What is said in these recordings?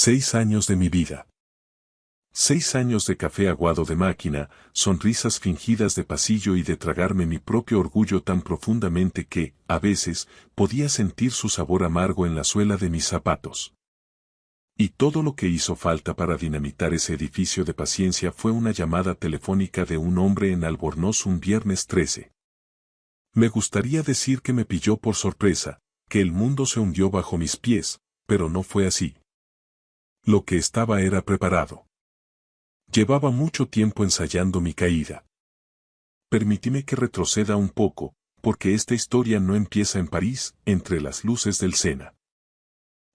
6 años de mi vida. 6 años de café aguado de máquina, sonrisas fingidas de pasillo y de tragarme mi propio orgullo tan profundamente que, a veces, podía sentir su sabor amargo en la suela de mis zapatos. Y todo lo que hizo falta para dinamitar ese edificio de paciencia fue una llamada telefónica de un hombre en Albornoz un viernes 13. Me gustaría decir que me pilló por sorpresa, que el mundo se hundió bajo mis pies, pero no fue así. Lo que estaba era preparado. Llevaba mucho tiempo ensayando mi caída. Permíteme que retroceda un poco, porque esta historia no empieza en París, entre las luces del Sena.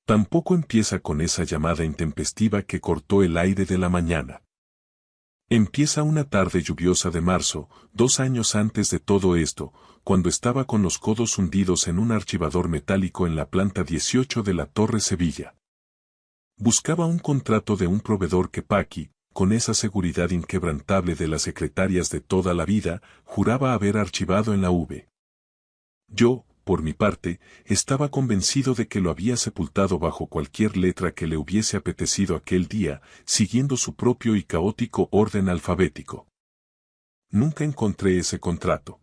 Tampoco empieza con esa llamada intempestiva que cortó el aire de la mañana. Empieza una tarde lluviosa de marzo, 2 años antes de todo esto, cuando estaba con los codos hundidos en un archivador metálico en la planta 18 de la Torre Sevilla. Buscaba un contrato de un proveedor que Paqui, con esa seguridad inquebrantable de las secretarias de toda la vida, juraba haber archivado en la V. Yo, por mi parte, estaba convencido de que lo había sepultado bajo cualquier letra que le hubiese apetecido aquel día, siguiendo su propio y caótico orden alfabético. Nunca encontré ese contrato.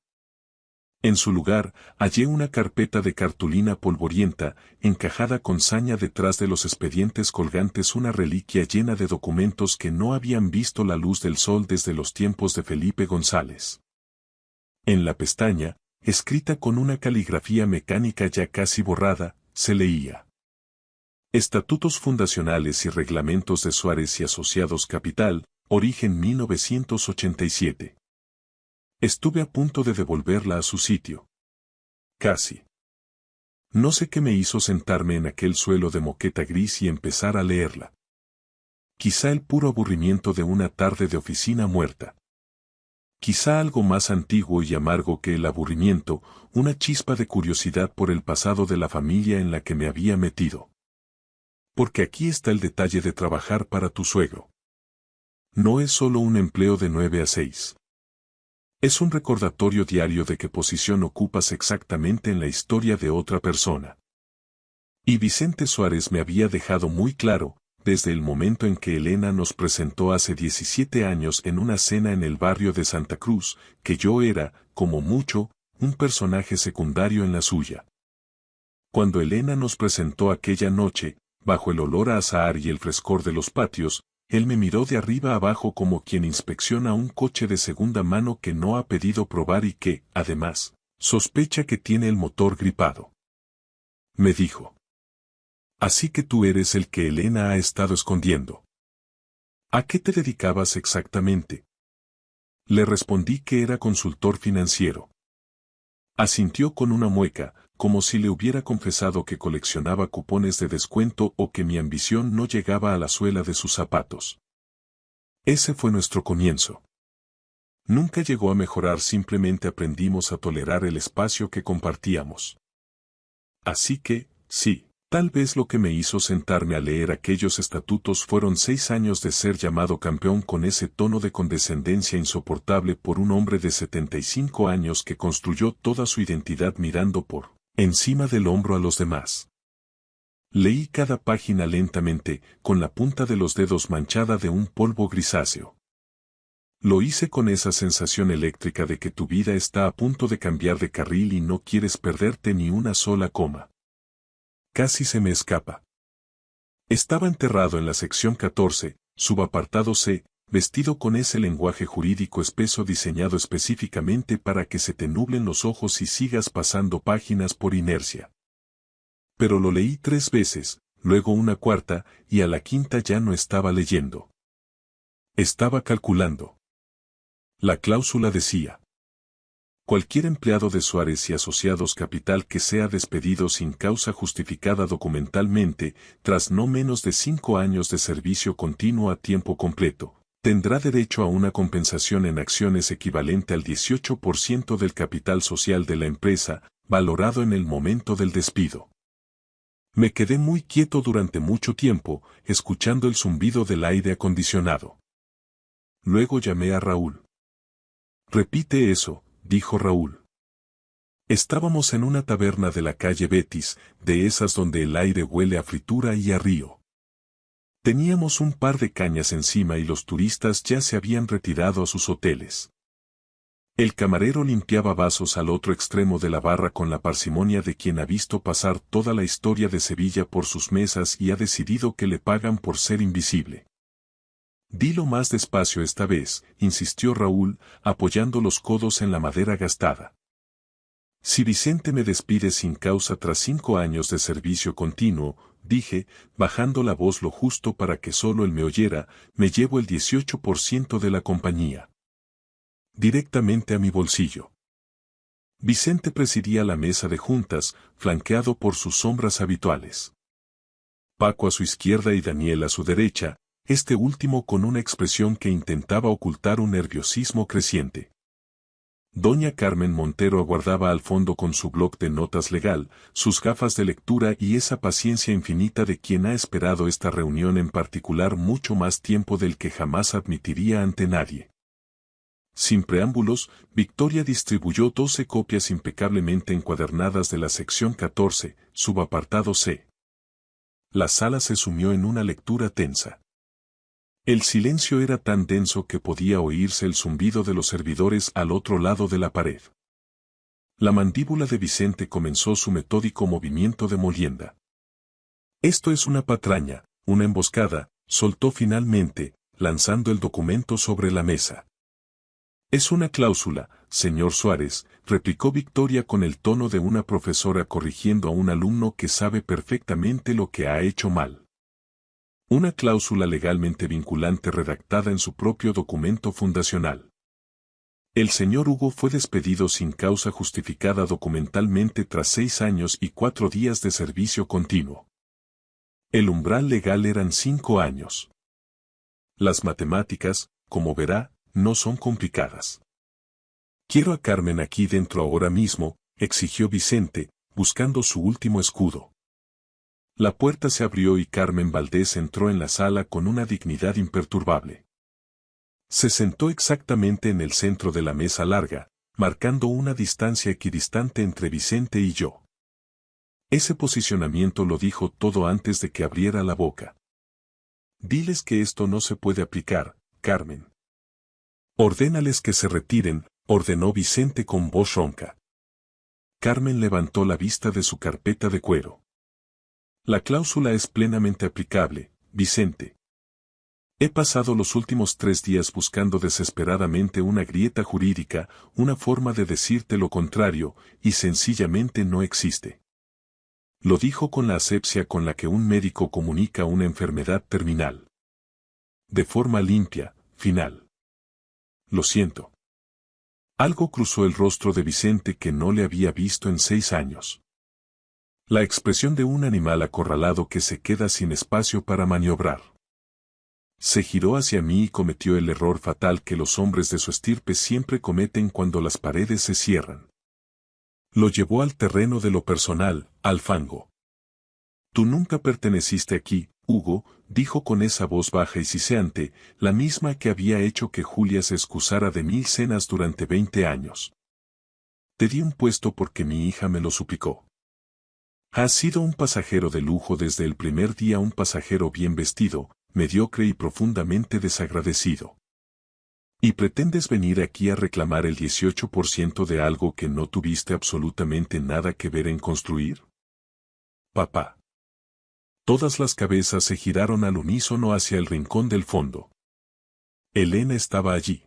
En su lugar, hallé una carpeta de cartulina polvorienta, encajada con saña detrás de los expedientes colgantes, una reliquia llena de documentos que no habían visto la luz del sol desde los tiempos de Felipe González. En la pestaña, escrita con una caligrafía mecánica ya casi borrada, se leía: Estatutos fundacionales y reglamentos de Suárez y Asociados Capital, origen 1987. Estuve a punto de devolverla a su sitio. Casi. No sé qué me hizo sentarme en aquel suelo de moqueta gris y empezar a leerla. Quizá el puro aburrimiento de una tarde de oficina muerta. Quizá algo más antiguo y amargo que el aburrimiento, una chispa de curiosidad por el pasado de la familia en la que me había metido. Porque aquí está el detalle de trabajar para tu suegro. No es solo un empleo de 9 a 6. Es un recordatorio diario de qué posición ocupas exactamente en la historia de otra persona. Y Vicente Suárez me había dejado muy claro, desde el momento en que Elena nos presentó hace 17 años en una cena en el barrio de Santa Cruz, que yo era, como mucho, un personaje secundario en la suya. Cuando Elena nos presentó aquella noche, bajo el olor a azahar y el frescor de los patios, él me miró de arriba abajo como quien inspecciona un coche de segunda mano que no ha pedido probar y que, además, sospecha que tiene el motor gripado. Me dijo: Así que tú eres el que Elena ha estado escondiendo. ¿A qué te dedicabas exactamente? Le respondí que era consultor financiero. Asintió con una mueca, como si le hubiera confesado que coleccionaba cupones de descuento o que mi ambición no llegaba a la suela de sus zapatos. Ese fue nuestro comienzo. Nunca llegó a mejorar, simplemente aprendimos a tolerar el espacio que compartíamos. Así que, sí, tal vez lo que me hizo sentarme a leer aquellos estatutos fueron 6 años de ser llamado campeón con ese tono de condescendencia insoportable por un hombre de 75 años que construyó toda su identidad mirando por encima del hombro a los demás. Leí cada página lentamente, con la punta de los dedos manchada de un polvo grisáceo. Lo hice con esa sensación eléctrica de que tu vida está a punto de cambiar de carril y no quieres perderte ni una sola coma. Casi se me escapa. Estaba enterrado en la sección 14, subapartado C, vestido con ese lenguaje jurídico espeso diseñado específicamente para que se te nublen los ojos y sigas pasando páginas por inercia. Pero lo leí 3 veces, luego una cuarta, y a la quinta ya no estaba leyendo. Estaba calculando. La cláusula decía: cualquier empleado de Suárez y Asociados Capital que sea despedido sin causa justificada documentalmente, tras no menos de 5 años de servicio continuo a tiempo completo, tendrá derecho a una compensación en acciones equivalente al 18% del capital social de la empresa, valorado en el momento del despido. Me quedé muy quieto durante mucho tiempo, escuchando el zumbido del aire acondicionado. Luego llamé a Raúl. Repite eso, dijo Raúl. Estábamos en una taberna de la calle Betis, de esas donde el aire huele a fritura y a río. Teníamos un par de cañas encima y los turistas ya se habían retirado a sus hoteles. El camarero limpiaba vasos al otro extremo de la barra con la parsimonia de quien ha visto pasar toda la historia de Sevilla por sus mesas y ha decidido que le pagan por ser invisible. Dilo más despacio esta vez, insistió Raúl, apoyando los codos en la madera gastada. Si Vicente me despide sin causa tras 5 años de servicio continuo, dije, bajando la voz lo justo para que solo él me oyera, me llevo el 18% de la compañía. Directamente a mi bolsillo. Vicente presidía la mesa de juntas, flanqueado por sus sombras habituales. Paco a su izquierda y Daniel a su derecha, este último con una expresión que intentaba ocultar un nerviosismo creciente. Doña Carmen Montero aguardaba al fondo con su bloc de notas legal, sus gafas de lectura y esa paciencia infinita de quien ha esperado esta reunión en particular mucho más tiempo del que jamás admitiría ante nadie. Sin preámbulos, Victoria distribuyó 12 copias impecablemente encuadernadas de la sección 14, subapartado C. La sala se sumió en una lectura tensa. El silencio era tan denso que podía oírse el zumbido de los servidores al otro lado de la pared. La mandíbula de Vicente comenzó su metódico movimiento de molienda. Esto es una patraña, una emboscada, soltó finalmente, lanzando el documento sobre la mesa. Es una cláusula, señor Suárez, replicó Victoria con el tono de una profesora corrigiendo a un alumno que sabe perfectamente lo que ha hecho mal. Una cláusula legalmente vinculante redactada en su propio documento fundacional. El señor Hugo fue despedido sin causa justificada documentalmente tras 6 años y 4 días de servicio continuo. El umbral legal eran 5 años. Las matemáticas, como verá, no son complicadas. Quiero a Carmen aquí dentro ahora mismo, exigió Vicente, buscando su último escudo. La puerta se abrió y Carmen Valdés entró en la sala con una dignidad imperturbable. Se sentó exactamente en el centro de la mesa larga, marcando una distancia equidistante entre Vicente y yo. Ese posicionamiento lo dijo todo antes de que abriera la boca. Diles que esto no se puede aplicar, Carmen. Ordénales que se retiren, ordenó Vicente con voz ronca. Carmen levantó la vista de su carpeta de cuero. La cláusula es plenamente aplicable, Vicente. He pasado los últimos 3 días buscando desesperadamente una grieta jurídica, una forma de decirte lo contrario, y sencillamente no existe. Lo dijo con la asepsia con la que un médico comunica una enfermedad terminal. De forma limpia, final. Lo siento. Algo cruzó el rostro de Vicente que no le había visto en 6 años. La expresión de un animal acorralado que se queda sin espacio para maniobrar. Se giró hacia mí y cometió el error fatal que los hombres de su estirpe siempre cometen cuando las paredes se cierran. Lo llevó al terreno de lo personal, al fango. Tú nunca perteneciste aquí, Hugo, dijo con esa voz baja y siseante, la misma que había hecho que Julia se excusara de 1000 cenas durante 20 años. Te di un puesto porque mi hija me lo suplicó. Has sido un pasajero de lujo desde el primer día, un pasajero bien vestido, mediocre y profundamente desagradecido. ¿Y pretendes venir aquí a reclamar el 18% de algo que no tuviste absolutamente nada que ver en construir? Papá. Todas las cabezas se giraron al unísono hacia el rincón del fondo. Elena estaba allí.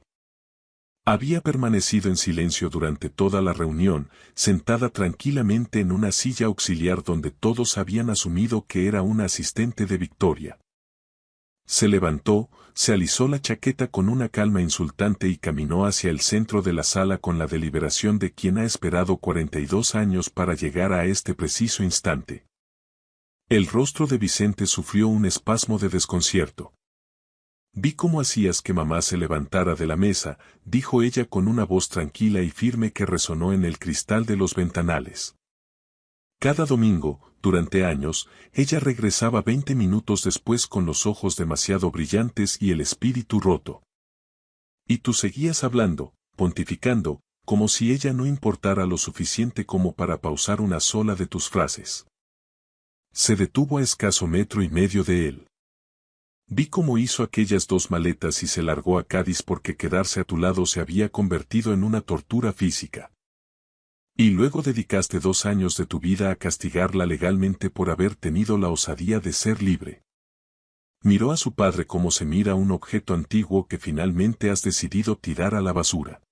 Había permanecido en silencio durante toda la reunión, sentada tranquilamente en una silla auxiliar donde todos habían asumido que era una asistente de Victoria. Se levantó, se alisó la chaqueta con una calma insultante y caminó hacia el centro de la sala con la deliberación de quien ha esperado 42 años para llegar a este preciso instante. El rostro de Vicente sufrió un espasmo de desconcierto. Vi cómo hacías que mamá se levantara de la mesa, dijo ella con una voz tranquila y firme que resonó en el cristal de los ventanales. Cada domingo, durante años, ella regresaba 20 minutos después con los ojos demasiado brillantes y el espíritu roto. Y tú seguías hablando, pontificando, como si ella no importara lo suficiente como para pausar una sola de tus frases. Se detuvo a escaso metro y medio de él. Vi cómo hizo aquellas 2 maletas y se largó a Cádiz porque quedarse a tu lado se había convertido en una tortura física. Y luego dedicaste 2 años de tu vida a castigarla legalmente por haber tenido la osadía de ser libre. Miró a su padre como se mira un objeto antiguo que finalmente has decidido tirar a la basura.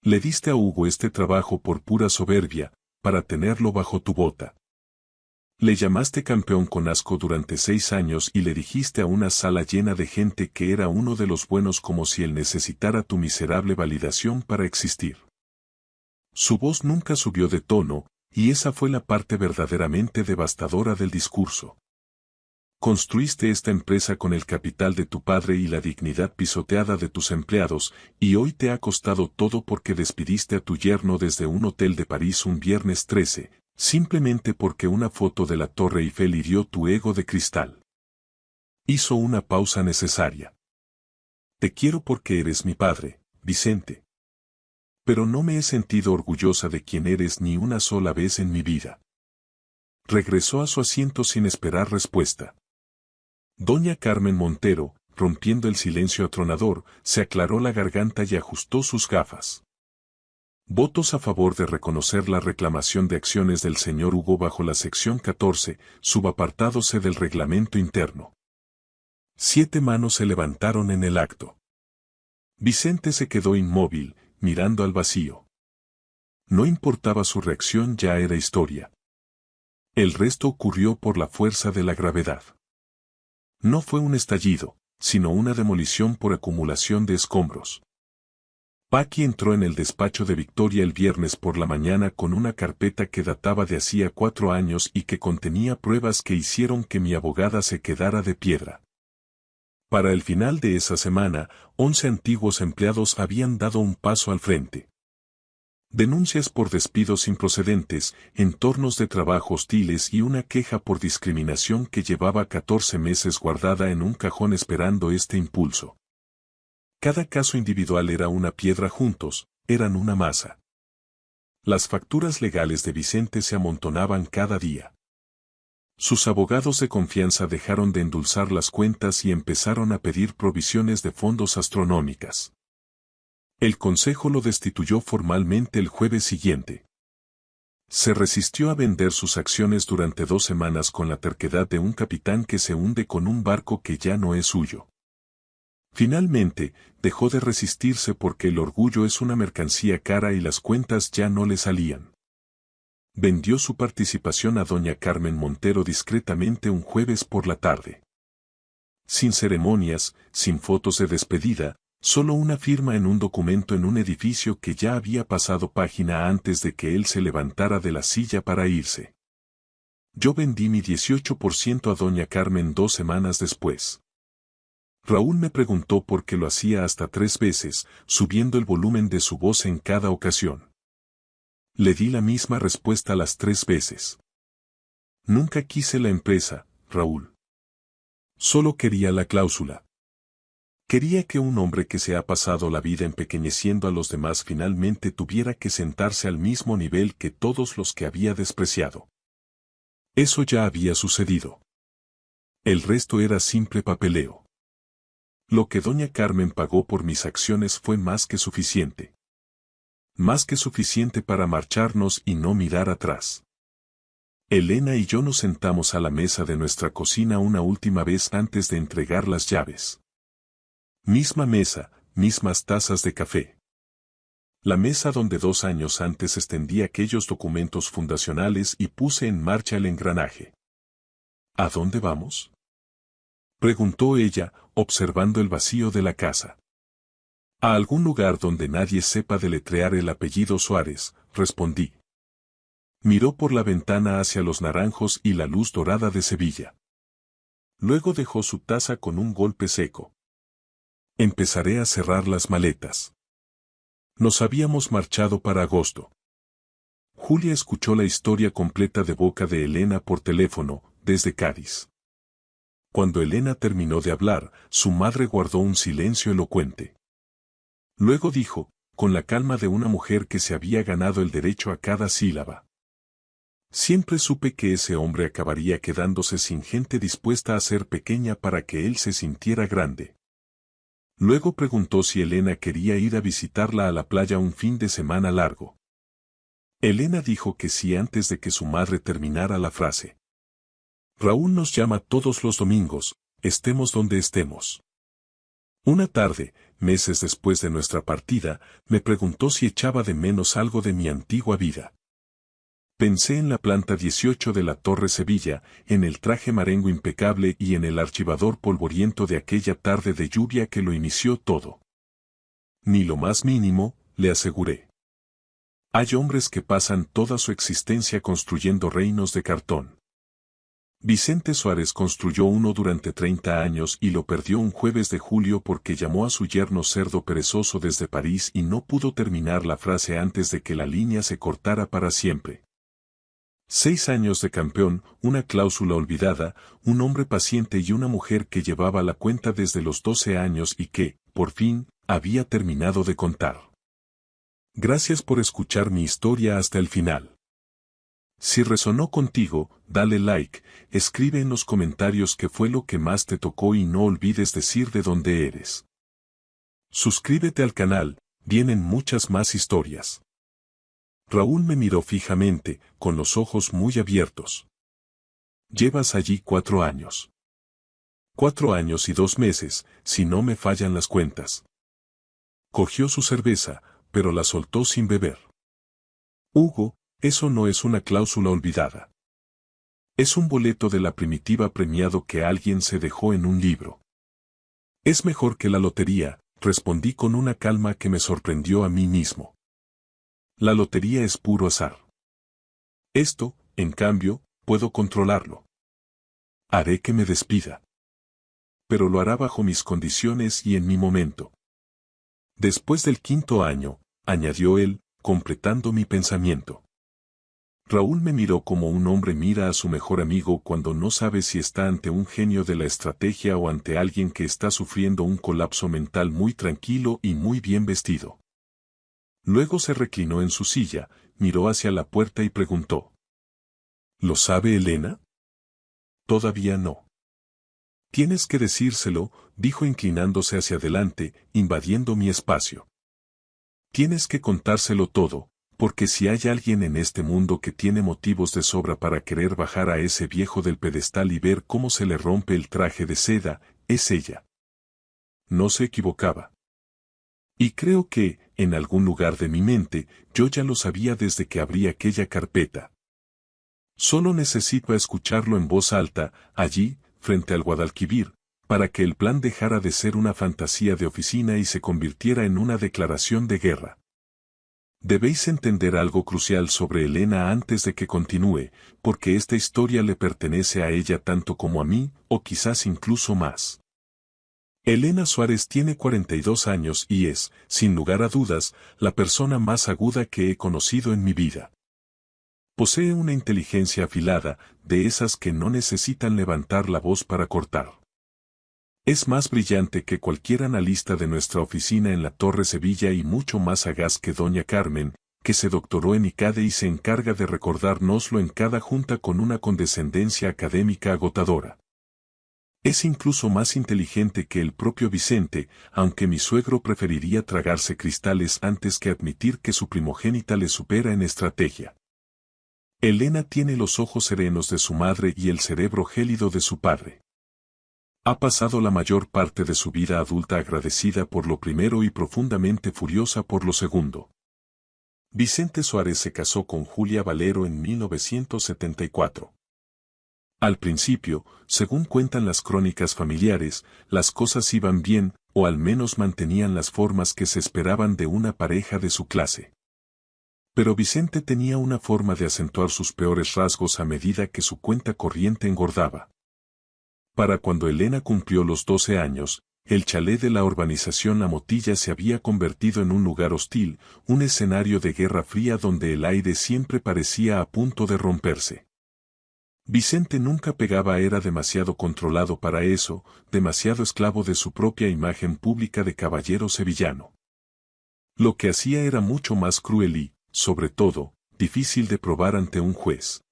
Le diste a Hugo este trabajo por pura soberbia, para tenerlo bajo tu bota. Le llamaste campeón con asco durante 6 años y le dijiste a una sala llena de gente que era uno de los buenos como si él necesitara tu miserable validación para existir. Su voz nunca subió de tono, y esa fue la parte verdaderamente devastadora del discurso. Construiste esta empresa con el capital de tu padre y la dignidad pisoteada de tus empleados, y hoy te ha costado todo porque despidiste a tu yerno desde un hotel de París un viernes 13, simplemente porque una foto de la Torre Eiffel hirió tu ego de cristal. Hizo una pausa necesaria. Te quiero porque eres mi padre, Vicente. Pero no me he sentido orgullosa de quien eres ni una sola vez en mi vida. Regresó a su asiento sin esperar respuesta. Doña Carmen Montero, rompiendo el silencio atronador, se aclaró la garganta y ajustó sus gafas. Votos a favor de reconocer la reclamación de acciones del señor Hugo bajo la sección 14, subapartado C del reglamento interno. 7 manos se levantaron en el acto. Vicente se quedó inmóvil, mirando al vacío. No importaba su reacción, ya era historia. El resto ocurrió por la fuerza de la gravedad. No fue un estallido, sino una demolición por acumulación de escombros. Paqui entró en el despacho de Victoria el viernes por la mañana con una carpeta que databa de hacía 4 años y que contenía pruebas que hicieron que mi abogada se quedara de piedra. Para el final de esa semana, 11 antiguos empleados habían dado un paso al frente. Denuncias por despidos improcedentes, entornos de trabajo hostiles y una queja por discriminación que llevaba 14 meses guardada en un cajón esperando este impulso. Cada caso individual era una piedra, juntos, eran una masa. Las facturas legales de Vicente se amontonaban cada día. Sus abogados de confianza dejaron de endulzar las cuentas y empezaron a pedir provisiones de fondos astronómicas. El consejo lo destituyó formalmente el jueves siguiente. Se resistió a vender sus acciones durante 2 semanas con la terquedad de un capitán que se hunde con un barco que ya no es suyo. Finalmente, dejó de resistirse porque el orgullo es una mercancía cara y las cuentas ya no le salían. Vendió su participación a doña Carmen Montero discretamente un jueves por la tarde. Sin ceremonias, sin fotos de despedida, solo una firma en un documento en un edificio que ya había pasado página antes de que él se levantara de la silla para irse. Yo vendí mi 18% a doña Carmen 2 semanas después. Raúl me preguntó por qué lo hacía hasta 3 veces, subiendo el volumen de su voz en cada ocasión. Le di la misma respuesta las 3 veces. Nunca quise la empresa, Raúl. Solo quería la cláusula. Quería que un hombre que se ha pasado la vida empequeñeciendo a los demás finalmente tuviera que sentarse al mismo nivel que todos los que había despreciado. Eso ya había sucedido. El resto era simple papeleo. Lo que doña Carmen pagó por mis acciones fue más que suficiente. Más que suficiente para marcharnos y no mirar atrás. Elena y yo nos sentamos a la mesa de nuestra cocina una última vez antes de entregar las llaves. Misma mesa, mismas tazas de café. La mesa donde 2 años antes extendí aquellos documentos fundacionales y puse en marcha el engranaje. ¿A dónde vamos?, preguntó ella, observando el vacío de la casa. A algún lugar donde nadie sepa deletrear el apellido Suárez, respondí. Miró por la ventana hacia los naranjos y la luz dorada de Sevilla. Luego dejó su taza con un golpe seco. Empezaré a cerrar las maletas. Nos habíamos marchado para agosto. Julia escuchó la historia completa de boca de Elena por teléfono, desde Cádiz. Cuando Elena terminó de hablar, su madre guardó un silencio elocuente. Luego dijo, con la calma de una mujer que se había ganado el derecho a cada sílaba. Siempre supe que ese hombre acabaría quedándose sin gente dispuesta a ser pequeña para que él se sintiera grande. Luego preguntó si Elena quería ir a visitarla a la playa un fin de semana largo. Elena dijo que sí antes de que su madre terminara la frase. Raúl nos llama todos los domingos, estemos donde estemos. Una tarde, meses después de nuestra partida, me preguntó si echaba de menos algo de mi antigua vida. Pensé en la planta 18 de la Torre Sevilla, en el traje marengo impecable y en el archivador polvoriento de aquella tarde de lluvia que lo inició todo. Ni lo más mínimo, le aseguré. Hay hombres que pasan toda su existencia construyendo reinos de cartón. Vicente Suárez construyó uno durante 30 años y lo perdió un jueves de julio porque llamó a su yerno cerdo perezoso desde París y no pudo terminar la frase antes de que la línea se cortara para siempre. 6 años de campeón, una cláusula olvidada, un hombre paciente y una mujer que llevaba la cuenta desde los 12 años y que, por fin, había terminado de contar. Gracias por escuchar mi historia hasta el final. Si resonó contigo, dale like, escribe en los comentarios qué fue lo que más te tocó y no olvides decir de dónde eres. Suscríbete al canal, vienen muchas más historias. Raúl me miró fijamente, con los ojos muy abiertos. Llevas allí 4 años. 4 años y 2 meses, si no me fallan las cuentas. Cogió su cerveza, pero la soltó sin beber. Hugo, eso no es una cláusula olvidada. Es un boleto de la primitiva premiado que alguien se dejó en un libro. Es mejor que la lotería, respondí con una calma que me sorprendió a mí mismo. La lotería es puro azar. Esto, en cambio, puedo controlarlo. Haré que me despida. Pero lo hará bajo mis condiciones y en mi momento. Después del 5.º año, añadió él, completando mi pensamiento. Raúl me miró como un hombre mira a su mejor amigo cuando no sabe si está ante un genio de la estrategia o ante alguien que está sufriendo un colapso mental muy tranquilo y muy bien vestido. Luego se reclinó en su silla, miró hacia la puerta y preguntó. ¿Lo sabe Elena? Todavía no. Tienes que decírselo, dijo inclinándose hacia adelante, invadiendo mi espacio. Tienes que contárselo todo, porque si hay alguien en este mundo que tiene motivos de sobra para querer bajar a ese viejo del pedestal y ver cómo se le rompe el traje de seda, es ella. No se equivocaba. Y creo que, en algún lugar de mi mente, yo ya lo sabía desde que abrí aquella carpeta. Solo necesito escucharlo en voz alta, allí, frente al Guadalquivir, para que el plan dejara de ser una fantasía de oficina y se convirtiera en una declaración de guerra. Debéis entender algo crucial sobre Elena antes de que continúe, porque esta historia le pertenece a ella tanto como a mí, o quizás incluso más. Elena Suárez tiene 42 años y es, sin lugar a dudas, la persona más aguda que he conocido en mi vida. Posee una inteligencia afilada, de esas que no necesitan levantar la voz para cortar. Es más brillante que cualquier analista de nuestra oficina en la Torre Sevilla y mucho más sagaz que doña Carmen, que se doctoró en ICADE y se encarga de recordárnoslo en cada junta con una condescendencia académica agotadora. Es incluso más inteligente que el propio Vicente, aunque mi suegro preferiría tragarse cristales antes que admitir que su primogénita le supera en estrategia. Elena tiene los ojos serenos de su madre y el cerebro gélido de su padre. Ha pasado la mayor parte de su vida adulta agradecida por lo primero y profundamente furiosa por lo segundo. Vicente Suárez se casó con Julia Valero en 1974. Al principio, según cuentan las crónicas familiares, las cosas iban bien, o al menos mantenían las formas que se esperaban de una pareja de su clase. Pero Vicente tenía una forma de acentuar sus peores rasgos a medida que su cuenta corriente engordaba. Para cuando Elena cumplió los 12 años, el chalet de la urbanización La Motilla se había convertido en un lugar hostil, un escenario de guerra fría donde el aire siempre parecía a punto de romperse. Vicente nunca pegaba, era demasiado controlado para eso, demasiado esclavo de su propia imagen pública de caballero sevillano. Lo que hacía era mucho más cruel y, sobre todo, difícil de probar ante un juez.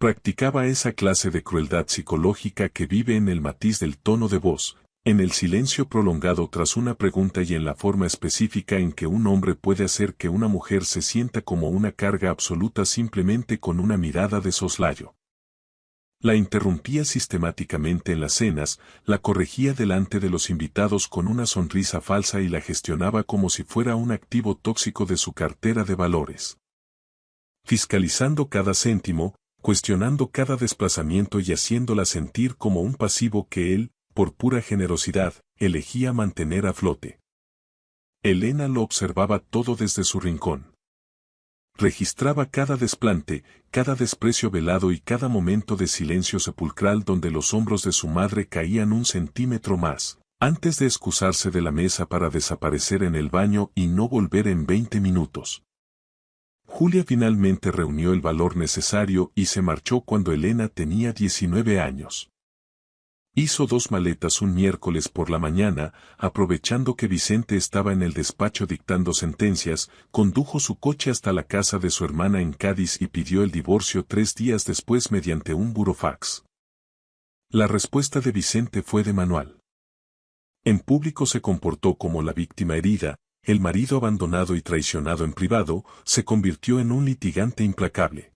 Practicaba esa clase de crueldad psicológica que vive en el matiz del tono de voz, en el silencio prolongado tras una pregunta y en la forma específica en que un hombre puede hacer que una mujer se sienta como una carga absoluta simplemente con una mirada de soslayo. La interrumpía sistemáticamente en las cenas, la corregía delante de los invitados con una sonrisa falsa y la gestionaba como si fuera un activo tóxico de su cartera de valores. Fiscalizando cada céntimo, cuestionando cada desplazamiento y haciéndola sentir como un pasivo que él, por pura generosidad, elegía mantener a flote. Elena lo observaba todo desde su rincón. Registraba cada desplante, cada desprecio velado y cada momento de silencio sepulcral donde los hombros de su madre caían un centímetro más, antes de excusarse de la mesa para desaparecer en el baño y no volver en 20 minutos. Julia finalmente reunió el valor necesario y se marchó cuando Elena tenía 19 años. Hizo 2 maletas un miércoles por la mañana, aprovechando que Vicente estaba en el despacho dictando sentencias, condujo su coche hasta la casa de su hermana en Cádiz y pidió el divorcio 3 días después mediante un burofax. La respuesta de Vicente fue de manual. En público se comportó como la víctima herida, el marido abandonado y traicionado en privado, se convirtió en un litigante implacable.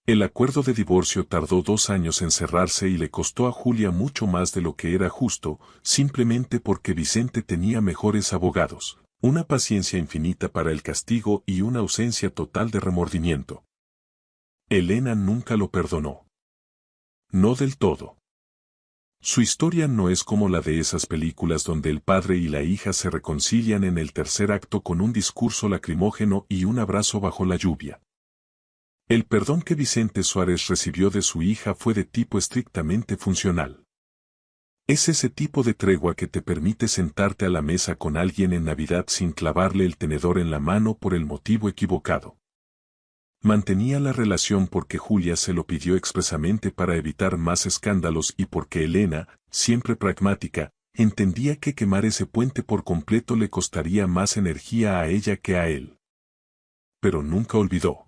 El acuerdo de divorcio tardó 2 años en cerrarse y le costó a Julia mucho más de lo que era justo, simplemente porque Vicente tenía mejores abogados, una paciencia infinita para el castigo y una ausencia total de remordimiento. Elena nunca lo perdonó. No del todo. Su historia no es como la de esas películas donde el padre y la hija se reconcilian en el tercer acto con un discurso lacrimógeno y un abrazo bajo la lluvia. El perdón que Vicente Suárez recibió de su hija fue de tipo estrictamente funcional. Es ese tipo de tregua que te permite sentarte a la mesa con alguien en Navidad sin clavarle el tenedor en la mano por el motivo equivocado. Mantenía la relación porque Julia se lo pidió expresamente para evitar más escándalos y porque Elena, siempre pragmática, entendía que quemar ese puente por completo le costaría más energía a ella que a él. Pero nunca olvidó.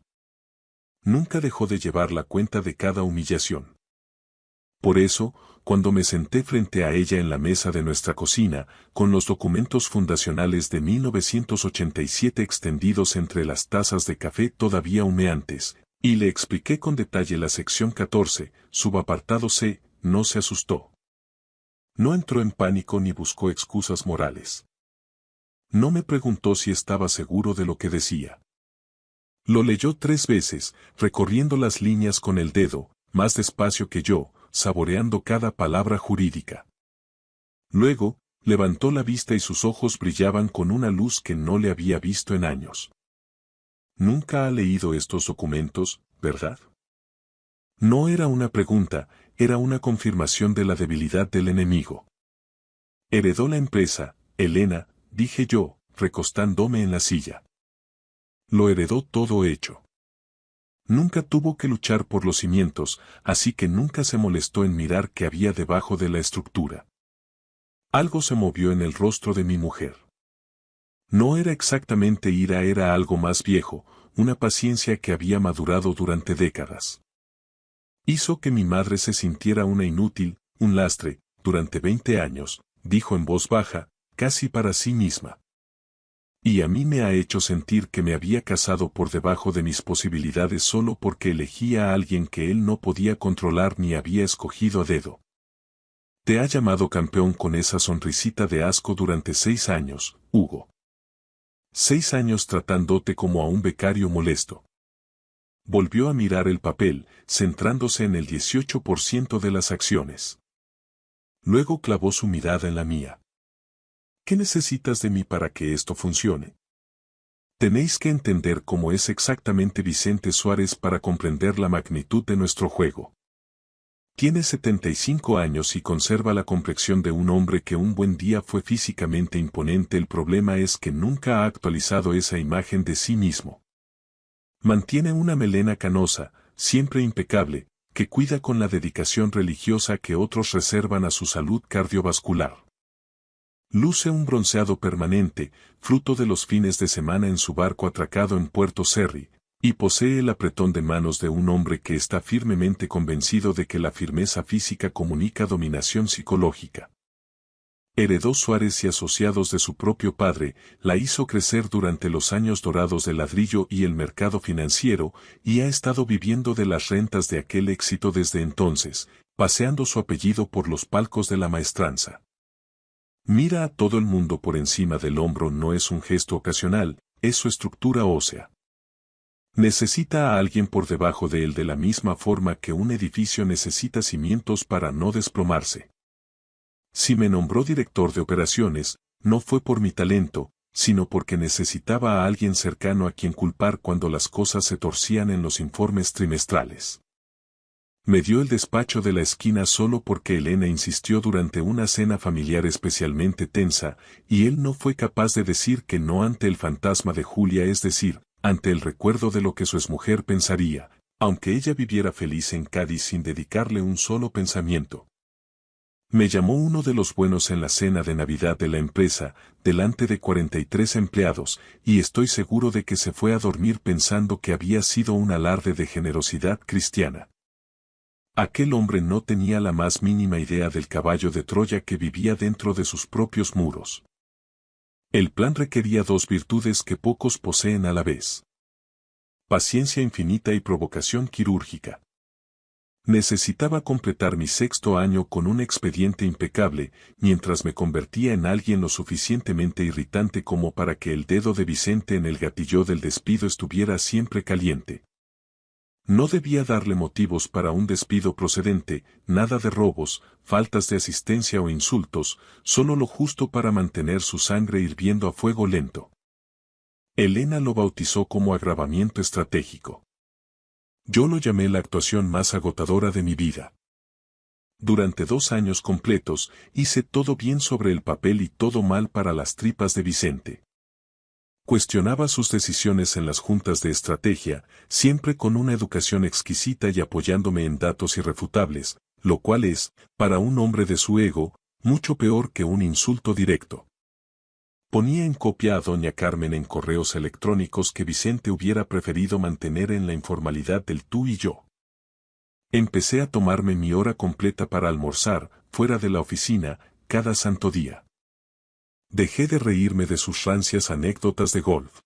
Nunca dejó de llevar la cuenta de cada humillación. Por eso, cuando me senté frente a ella en la mesa de nuestra cocina, con los documentos fundacionales de 1987 extendidos entre las tazas de café todavía humeantes, y le expliqué con detalle la sección 14, subapartado C, no se asustó. No entró en pánico ni buscó excusas morales. No me preguntó si estaba seguro de lo que decía. Lo leyó 3 veces, recorriendo las líneas con el dedo, más despacio que yo, saboreando cada palabra jurídica. Luego, levantó la vista y sus ojos brillaban con una luz que no le había visto en años. Nunca ha leído estos documentos, ¿verdad? No era una pregunta, era una confirmación de la debilidad del enemigo. Heredó la empresa, Elena, dije yo, recostándome en la silla. Lo heredó todo hecho. Nunca tuvo que luchar por los cimientos, así que nunca se molestó en mirar qué había debajo de la estructura. Algo se movió en el rostro de mi mujer. No era exactamente ira, era algo más viejo, una paciencia que había madurado durante décadas. Hizo que mi madre se sintiera una inútil, un lastre, durante 20 años, dijo en voz baja, casi para sí misma. Y a mí me ha hecho sentir que me había casado por debajo de mis posibilidades solo porque elegía a alguien que él no podía controlar ni había escogido a dedo. Te ha llamado campeón con esa sonrisita de asco durante 6 años, Hugo. 6 años tratándote como a un becario molesto. Volvió a mirar el papel, centrándose en el 18% de las acciones. Luego clavó su mirada en la mía. ¿Qué necesitas de mí para que esto funcione? Tenéis que entender cómo es exactamente Vicente Suárez para comprender la magnitud de nuestro juego. Tiene 75 años y conserva la complexión de un hombre que un buen día fue físicamente imponente. El problema es que nunca ha actualizado esa imagen de sí mismo. Mantiene una melena canosa, siempre impecable, que cuida con la dedicación religiosa que otros reservan a su salud cardiovascular. Luce un bronceado permanente, fruto de los fines de semana en su barco atracado en Puerto Cerry, Y posee el apretón de manos de un hombre que está firmemente convencido de que la firmeza física comunica dominación psicológica. Heredó Suárez y asociados de su propio padre, la hizo crecer durante los años dorados del ladrillo y el mercado financiero, y ha estado viviendo de las rentas de aquel éxito desde entonces, paseando su apellido por los palcos de la maestranza. Mira a todo el mundo por encima del hombro no es un gesto ocasional, es su estructura ósea. Necesita a alguien por debajo de él de la misma forma que un edificio necesita cimientos para no desplomarse. Si me nombró director de operaciones, no fue por mi talento, sino porque necesitaba a alguien cercano a quien culpar cuando las cosas se torcían en los informes trimestrales. Me dio el despacho de la esquina solo porque Elena insistió durante una cena familiar especialmente tensa, y él no fue capaz de decir que no ante el fantasma de Julia, es decir, ante el recuerdo de lo que su exmujer pensaría, aunque ella viviera feliz en Cádiz sin dedicarle un solo pensamiento. Me llamó uno de los buenos en la cena de Navidad de la empresa, delante de 43 empleados, y estoy seguro de que se fue a dormir pensando que había sido un alarde de generosidad cristiana. Aquel hombre no tenía la más mínima idea del caballo de Troya que vivía dentro de sus propios muros. El plan requería dos virtudes que pocos poseen a la vez: paciencia infinita y provocación quirúrgica. Necesitaba completar mi 6º año con un expediente impecable, mientras me convertía en alguien lo suficientemente irritante como para que el dedo de Vicente en el gatillo del despido estuviera siempre caliente. No debía darle motivos para un despido procedente, nada de robos, faltas de asistencia o insultos, solo lo justo para mantener su sangre hirviendo a fuego lento. Elena lo bautizó como agravamiento estratégico. Yo lo llamé la actuación más agotadora de mi vida. Durante 2 años completos, hice todo bien sobre el papel y todo mal para las tripas de Vicente. Cuestionaba sus decisiones en las juntas de estrategia, siempre con una educación exquisita y apoyándome en datos irrefutables, lo cual es, para un hombre de su ego, mucho peor que un insulto directo. Ponía en copia a doña Carmen en correos electrónicos que Vicente hubiera preferido mantener en la informalidad del tú y yo. Empecé a tomarme mi hora completa para almorzar, fuera de la oficina, cada santo día. Dejé de reírme de sus rancias anécdotas de golf.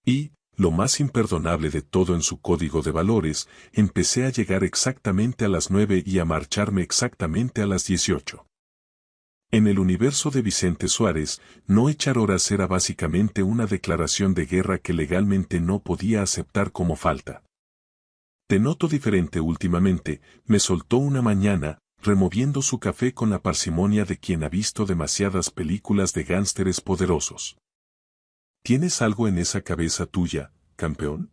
Y, lo más imperdonable de todo en su código de valores, empecé a llegar exactamente a las 9 y a marcharme exactamente a las 18. En el universo de Vicente Suárez, no echar horas era básicamente una declaración de guerra que legalmente no podía aceptar como falta. Te noto diferente últimamente, me soltó una mañana, removiendo su café con la parsimonia de quien ha visto demasiadas películas de gánsteres poderosos. ¿Tienes algo en esa cabeza tuya, campeón?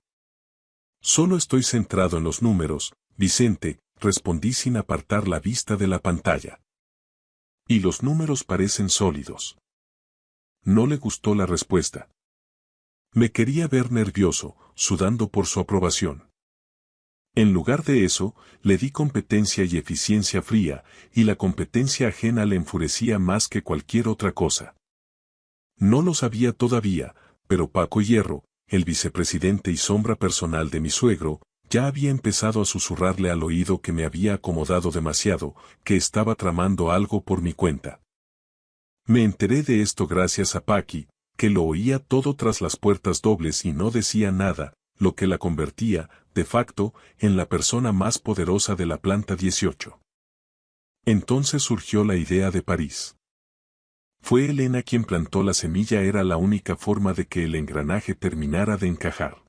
Solo estoy centrado en los números, Vicente, respondí sin apartar la vista de la pantalla. Y los números parecen sólidos. No le gustó la respuesta. Me quería ver nervioso, sudando por su aprobación. En lugar de eso, le di competencia y eficiencia fría, y la competencia ajena le enfurecía más que cualquier otra cosa. No lo sabía todavía, pero Paco Hierro, el vicepresidente y sombra personal de mi suegro, ya había empezado a susurrarle al oído que me había acomodado demasiado, que estaba tramando algo por mi cuenta. Me enteré de esto gracias a Paqui, que lo oía todo tras las puertas dobles y no decía nada, lo que la convertía, de facto, en la persona más poderosa de la planta 18. Entonces surgió la idea de París. Fue Elena quien plantó la semilla, era la única forma de que el engranaje terminara de encajar.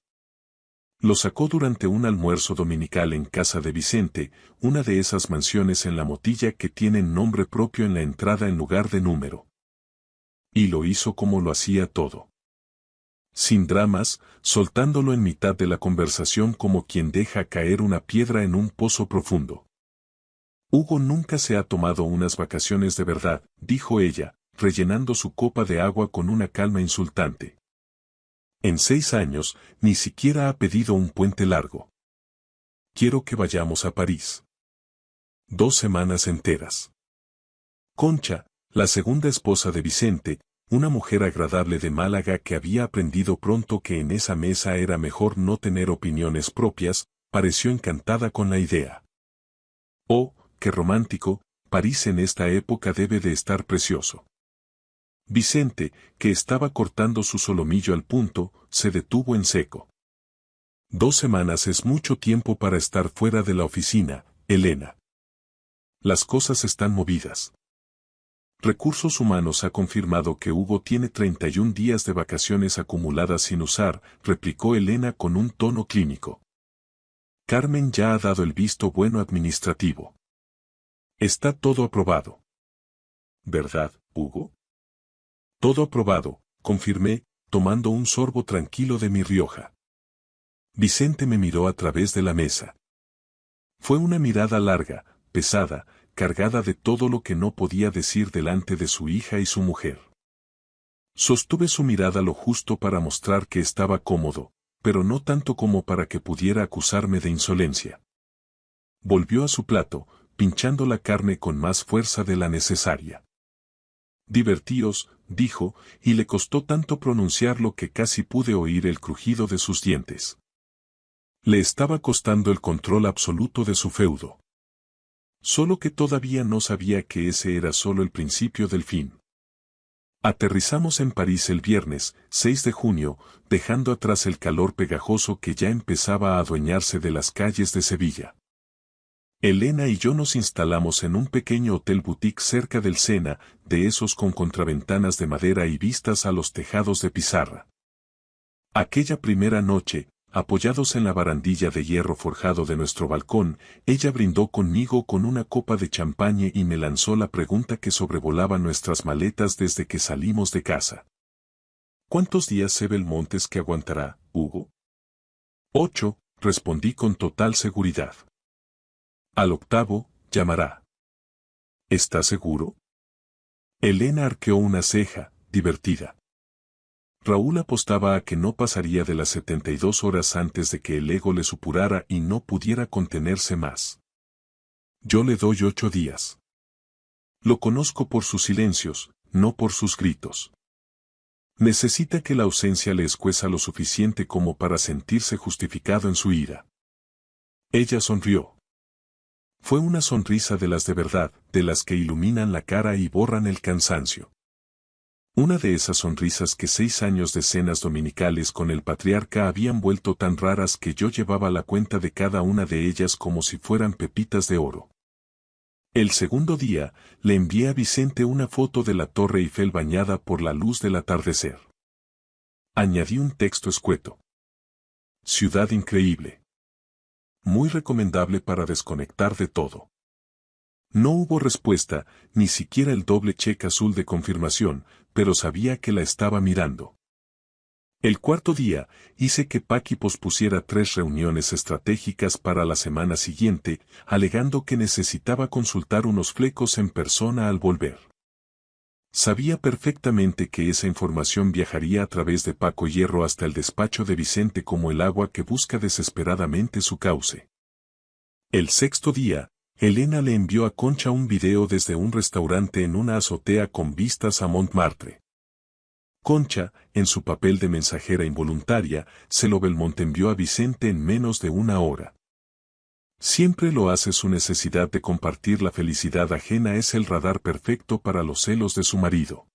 Lo sacó durante un almuerzo dominical en casa de Vicente, una de esas mansiones en la Motilla que tienen nombre propio en la entrada en lugar de número. Y lo hizo como lo hacía todo. Sin dramas, soltándolo en mitad de la conversación como quien deja caer una piedra en un pozo profundo. Hugo nunca se ha tomado unas vacaciones de verdad, dijo ella, rellenando su copa de agua con una calma insultante. En 6 años, ni siquiera ha pedido un puente largo. Quiero que vayamos a París. 2 semanas enteras. Concha, la segunda esposa de Vicente, una mujer agradable de Málaga que había aprendido pronto que en esa mesa era mejor no tener opiniones propias, pareció encantada con la idea. Oh, qué romántico, París en esta época debe de estar precioso. Vicente, que estaba cortando su solomillo al punto, se detuvo en seco. 2 semanas es mucho tiempo para estar fuera de la oficina, Elena. Las cosas están movidas. Recursos Humanos ha confirmado que Hugo tiene 31 días de vacaciones acumuladas sin usar, replicó Elena con un tono clínico. Carmen ya ha dado el visto bueno administrativo. Está todo aprobado. ¿Verdad, Hugo? Todo aprobado, confirmé, tomando un sorbo tranquilo de mi Rioja. Vicente me miró a través de la mesa. Fue una mirada larga, pesada, cargada de todo lo que no podía decir delante de su hija y su mujer. Sostuve su mirada lo justo para mostrar que estaba cómodo, pero no tanto como para que pudiera acusarme de insolencia. Volvió a su plato, pinchando la carne con más fuerza de la necesaria. Divertíos, dijo, y le costó tanto pronunciarlo que casi pude oír el crujido de sus dientes. Le estaba costando el control absoluto de su feudo. Solo que todavía no sabía que ese era solo el principio del fin. Aterrizamos en París el viernes, 6 de junio, dejando atrás el calor pegajoso que ya empezaba a adueñarse de las calles de Sevilla. Elena y yo nos instalamos en un pequeño hotel boutique cerca del Sena, de esos con contraventanas de madera y vistas a los tejados de pizarra. Aquella primera noche, apoyados en la barandilla de hierro forjado de nuestro balcón, ella brindó conmigo con una copa de champaña y me lanzó la pregunta que sobrevolaba nuestras maletas desde que salimos de casa. ¿Cuántos días se ve el Montes que aguantará, Hugo? 8, respondí con total seguridad. Al 8º, llamará. ¿Estás seguro? Elena arqueó una ceja, divertida. Raúl apostaba a que no pasaría de las 72 horas antes de que el ego le supurara y no pudiera contenerse más. Yo le doy 8 días. Lo conozco por sus silencios, no por sus gritos. Necesita que la ausencia le escueza lo suficiente como para sentirse justificado en su ira. Ella sonrió. Fue una sonrisa de las de verdad, de las que iluminan la cara y borran el cansancio. Una de esas sonrisas que 6 años de cenas dominicales con el patriarca habían vuelto tan raras que yo llevaba la cuenta de cada una de ellas como si fueran pepitas de oro. El segundo día, le envié a Vicente una foto de la Torre Eiffel bañada por la luz del atardecer. Añadí un texto escueto. Ciudad increíble. Muy recomendable para desconectar de todo. No hubo respuesta, ni siquiera el doble cheque azul de confirmación, pero sabía que la estaba mirando. El cuarto día, hice que Paqui pospusiera 3 reuniones estratégicas para la semana siguiente, alegando que necesitaba consultar unos flecos en persona al volver. Sabía perfectamente que esa información viajaría a través de Paco Hierro hasta el despacho de Vicente como el agua que busca desesperadamente su cauce. El sexto día, Elena le envió a Concha un video desde un restaurante en una azotea con vistas a Montmartre. Concha, en su papel de mensajera involuntaria, se lo envió a Vicente en menos de 1 hora. Siempre lo hace. Su necesidad de compartir la felicidad ajena es el radar perfecto para los celos de su marido.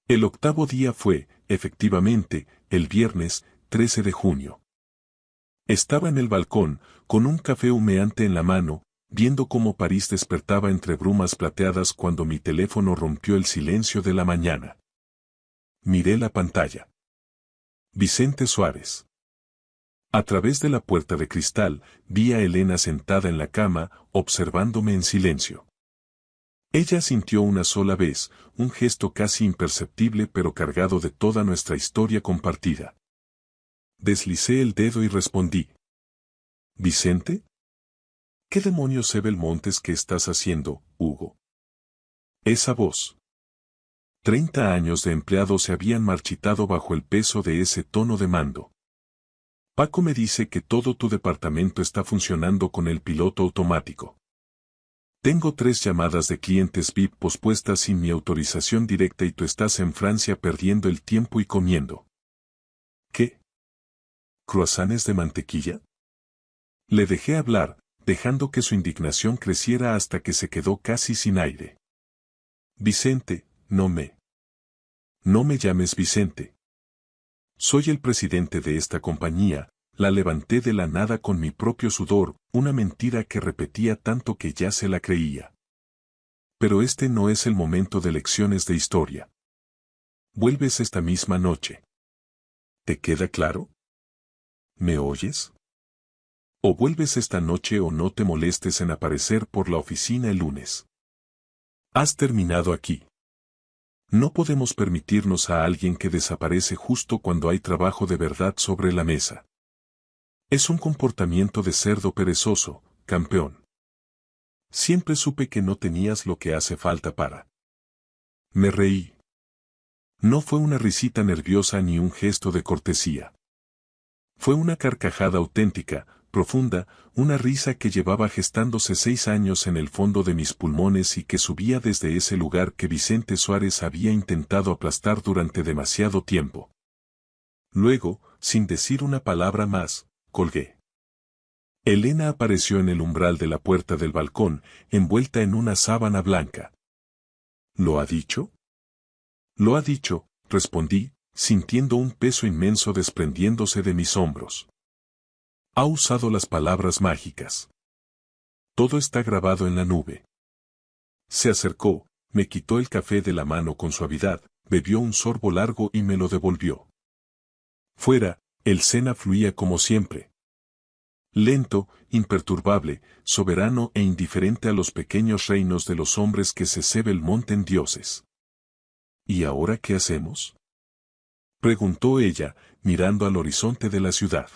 El 8º día fue, efectivamente, el viernes, 13 de junio. Estaba en el balcón, con un café humeante en la mano, viendo cómo París despertaba entre brumas plateadas cuando mi teléfono rompió el silencio de la mañana. Miré la pantalla. Vicente Suárez. A través de la puerta de cristal, vi a Elena sentada en la cama, observándome en silencio. Ella sintió una sola vez, un gesto casi imperceptible pero cargado de toda nuestra historia compartida. Deslicé el dedo y respondí. ¿Vicente? ¿Qué demonios se ve el Montes que estás haciendo, Hugo? Esa voz. 30 años de empleado se habían marchitado bajo el peso de ese tono de mando. Paco me dice que todo tu departamento está funcionando con el piloto automático. Tengo 3 llamadas de clientes VIP pospuestas sin mi autorización directa y tú estás en Francia perdiendo el tiempo y comiendo. ¿Qué? ¿Croissants de mantequilla? Le dejé hablar, dejando que su indignación creciera hasta que se quedó casi sin aire. Vicente, no me llames Vicente. Soy el presidente de esta compañía, la levanté de la nada con mi propio sudor, una mentira que repetía tanto que ya se la creía. Pero este no es el momento de lecciones de historia. Vuelves esta misma noche. ¿Te queda claro? ¿Me oyes? O vuelves esta noche o no te molestes en aparecer por la oficina el lunes. Has terminado aquí. No podemos permitirnos a alguien que desaparece justo cuando hay trabajo de verdad sobre la mesa. Es un comportamiento de cerdo perezoso, campeón. Siempre supe que no tenías lo que hace falta para. Me reí. No fue una risita nerviosa ni un gesto de cortesía. Fue una carcajada auténtica, profunda, una risa que llevaba gestándose 6 años en el fondo de mis pulmones y que subía desde ese lugar que Vicente Suárez había intentado aplastar durante demasiado tiempo. Luego, sin decir una palabra más, colgué. Elena apareció en el umbral de la puerta del balcón, envuelta en una sábana blanca. ¿Lo ha dicho? Lo ha dicho, respondí, sintiendo un peso inmenso desprendiéndose de mis hombros. Ha usado las palabras mágicas. Todo está grabado en la nube. Se acercó, me quitó el café de la mano con suavidad, bebió un sorbo largo y me lo devolvió. Fuera, el Sena fluía como siempre. Lento, imperturbable, soberano e indiferente a los pequeños reinos de los hombres que se cebe el monte en dioses. ¿Y ahora qué hacemos? Preguntó ella, mirando al horizonte de la ciudad.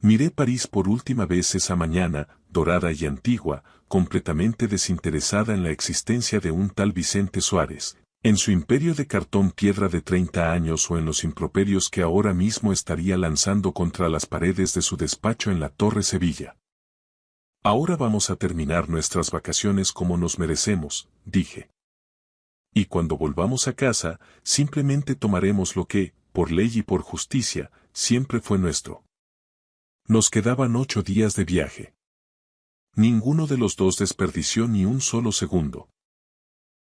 Miré París por última vez esa mañana, dorada y antigua, completamente desinteresada en la existencia de un tal Vicente Suárez, en su imperio de cartón piedra de 30 años o en los improperios que ahora mismo estaría lanzando contra las paredes de su despacho en la Torre Sevilla. Ahora vamos a terminar nuestras vacaciones como nos merecemos, dije. Y cuando volvamos a casa, simplemente tomaremos lo que, por ley y por justicia, siempre fue nuestro. Nos quedaban 8 días de viaje. Ninguno de los dos desperdició ni un solo segundo.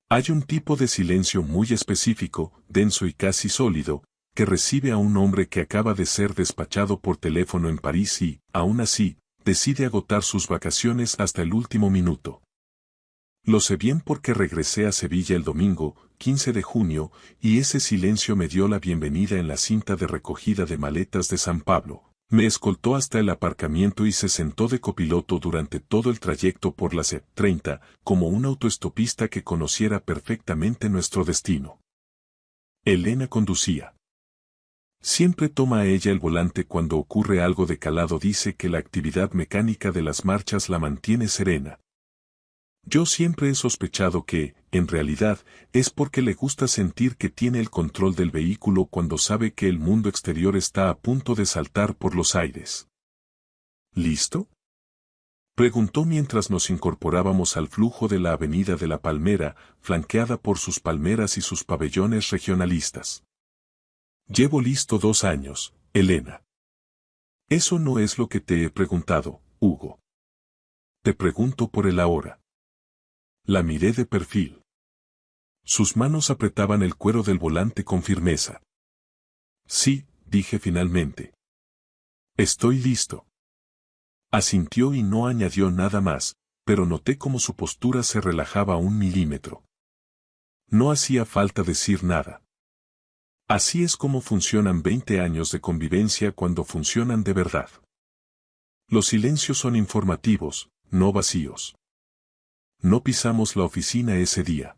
Hay un tipo de silencio muy específico, denso y casi sólido, que recibe a un hombre que acaba de ser despachado por teléfono en París y, aún así, decide agotar sus vacaciones hasta el último minuto. Lo sé bien porque regresé a Sevilla el domingo, 15 de junio, y ese silencio me dio la bienvenida en la cinta de recogida de maletas de San Pablo. Me escoltó hasta el aparcamiento y se sentó de copiloto durante todo el trayecto por la C30, como un autoestopista que conociera perfectamente nuestro destino. Elena conducía. Siempre toma ella el volante cuando ocurre algo de calado, dice que la actividad mecánica de las marchas la mantiene serena. Yo siempre he sospechado que, en realidad, es porque le gusta sentir que tiene el control del vehículo cuando sabe que el mundo exterior está a punto de saltar por los aires. ¿Listo? Preguntó mientras nos incorporábamos al flujo de la Avenida de la Palmera, flanqueada por sus palmeras y sus pabellones regionalistas. Llevo listo 2 años, Elena. Eso no es lo que te he preguntado, Hugo. Te pregunto por el ahora. La miré de perfil. Sus manos apretaban el cuero del volante con firmeza. Sí, dije finalmente. Estoy listo. Asintió y no añadió nada más, pero noté cómo su postura se relajaba 1 milímetro. No hacía falta decir nada. Así es como funcionan 20 años de convivencia cuando funcionan de verdad. Los silencios son informativos, no vacíos. No pisamos la oficina ese día.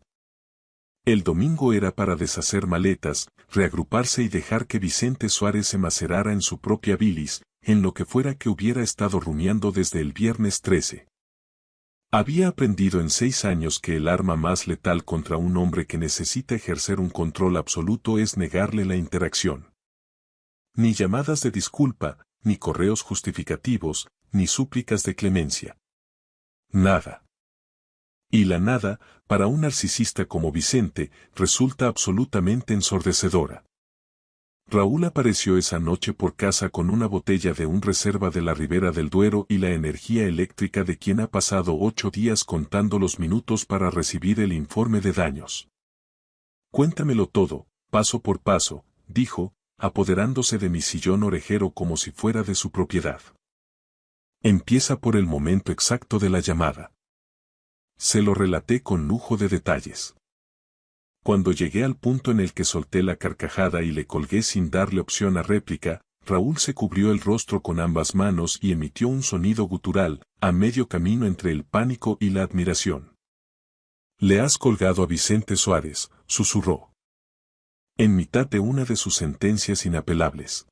El domingo era para deshacer maletas, reagruparse y dejar que Vicente Suárez se macerara en su propia bilis, en lo que fuera que hubiera estado rumiando desde el viernes 13. Había aprendido en 6 años que el arma más letal contra un hombre que necesita ejercer un control absoluto es negarle la interacción. Ni llamadas de disculpa, ni correos justificativos, ni súplicas de clemencia. Nada. Y la nada, para un narcisista como Vicente, resulta absolutamente ensordecedora. Raúl apareció esa noche por casa con una botella de un reserva de la Ribera del Duero y la energía eléctrica de quien ha pasado 8 días contando los minutos para recibir el informe de daños. Cuéntamelo todo, paso por paso, dijo, apoderándose de mi sillón orejero como si fuera de su propiedad. Empieza por el momento exacto de la llamada. Se lo relaté con lujo de detalles. Cuando llegué al punto en el que solté la carcajada y le colgué sin darle opción a réplica, Raúl se cubrió el rostro con ambas manos y emitió un sonido gutural, a medio camino entre el pánico y la admiración. «Le has colgado a Vicente Suárez», susurró. En mitad de una de sus sentencias inapelables.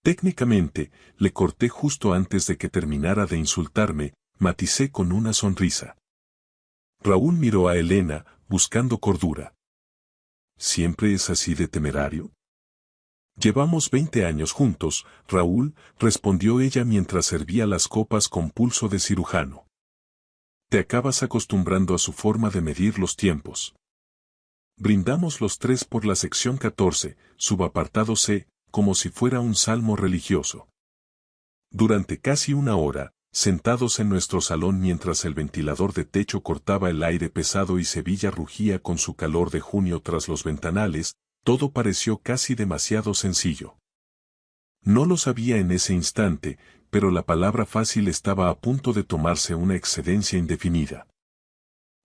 Técnicamente, le corté justo antes de que terminara de insultarme, maticé con una sonrisa. Raúl miró a Elena, buscando cordura. ¿Siempre es así de temerario? Llevamos 20 años juntos, Raúl, respondió ella mientras servía las copas con pulso de cirujano. Te acabas acostumbrando a su forma de medir los tiempos. Brindamos los tres por la sección 14, subapartado C, como si fuera un salmo religioso. Durante casi una hora, sentados en nuestro salón mientras el ventilador de techo cortaba el aire pesado y Sevilla rugía con su calor de junio tras los ventanales, todo pareció casi demasiado sencillo. No lo sabía en ese instante, pero la palabra fácil estaba a punto de tomarse una excedencia indefinida.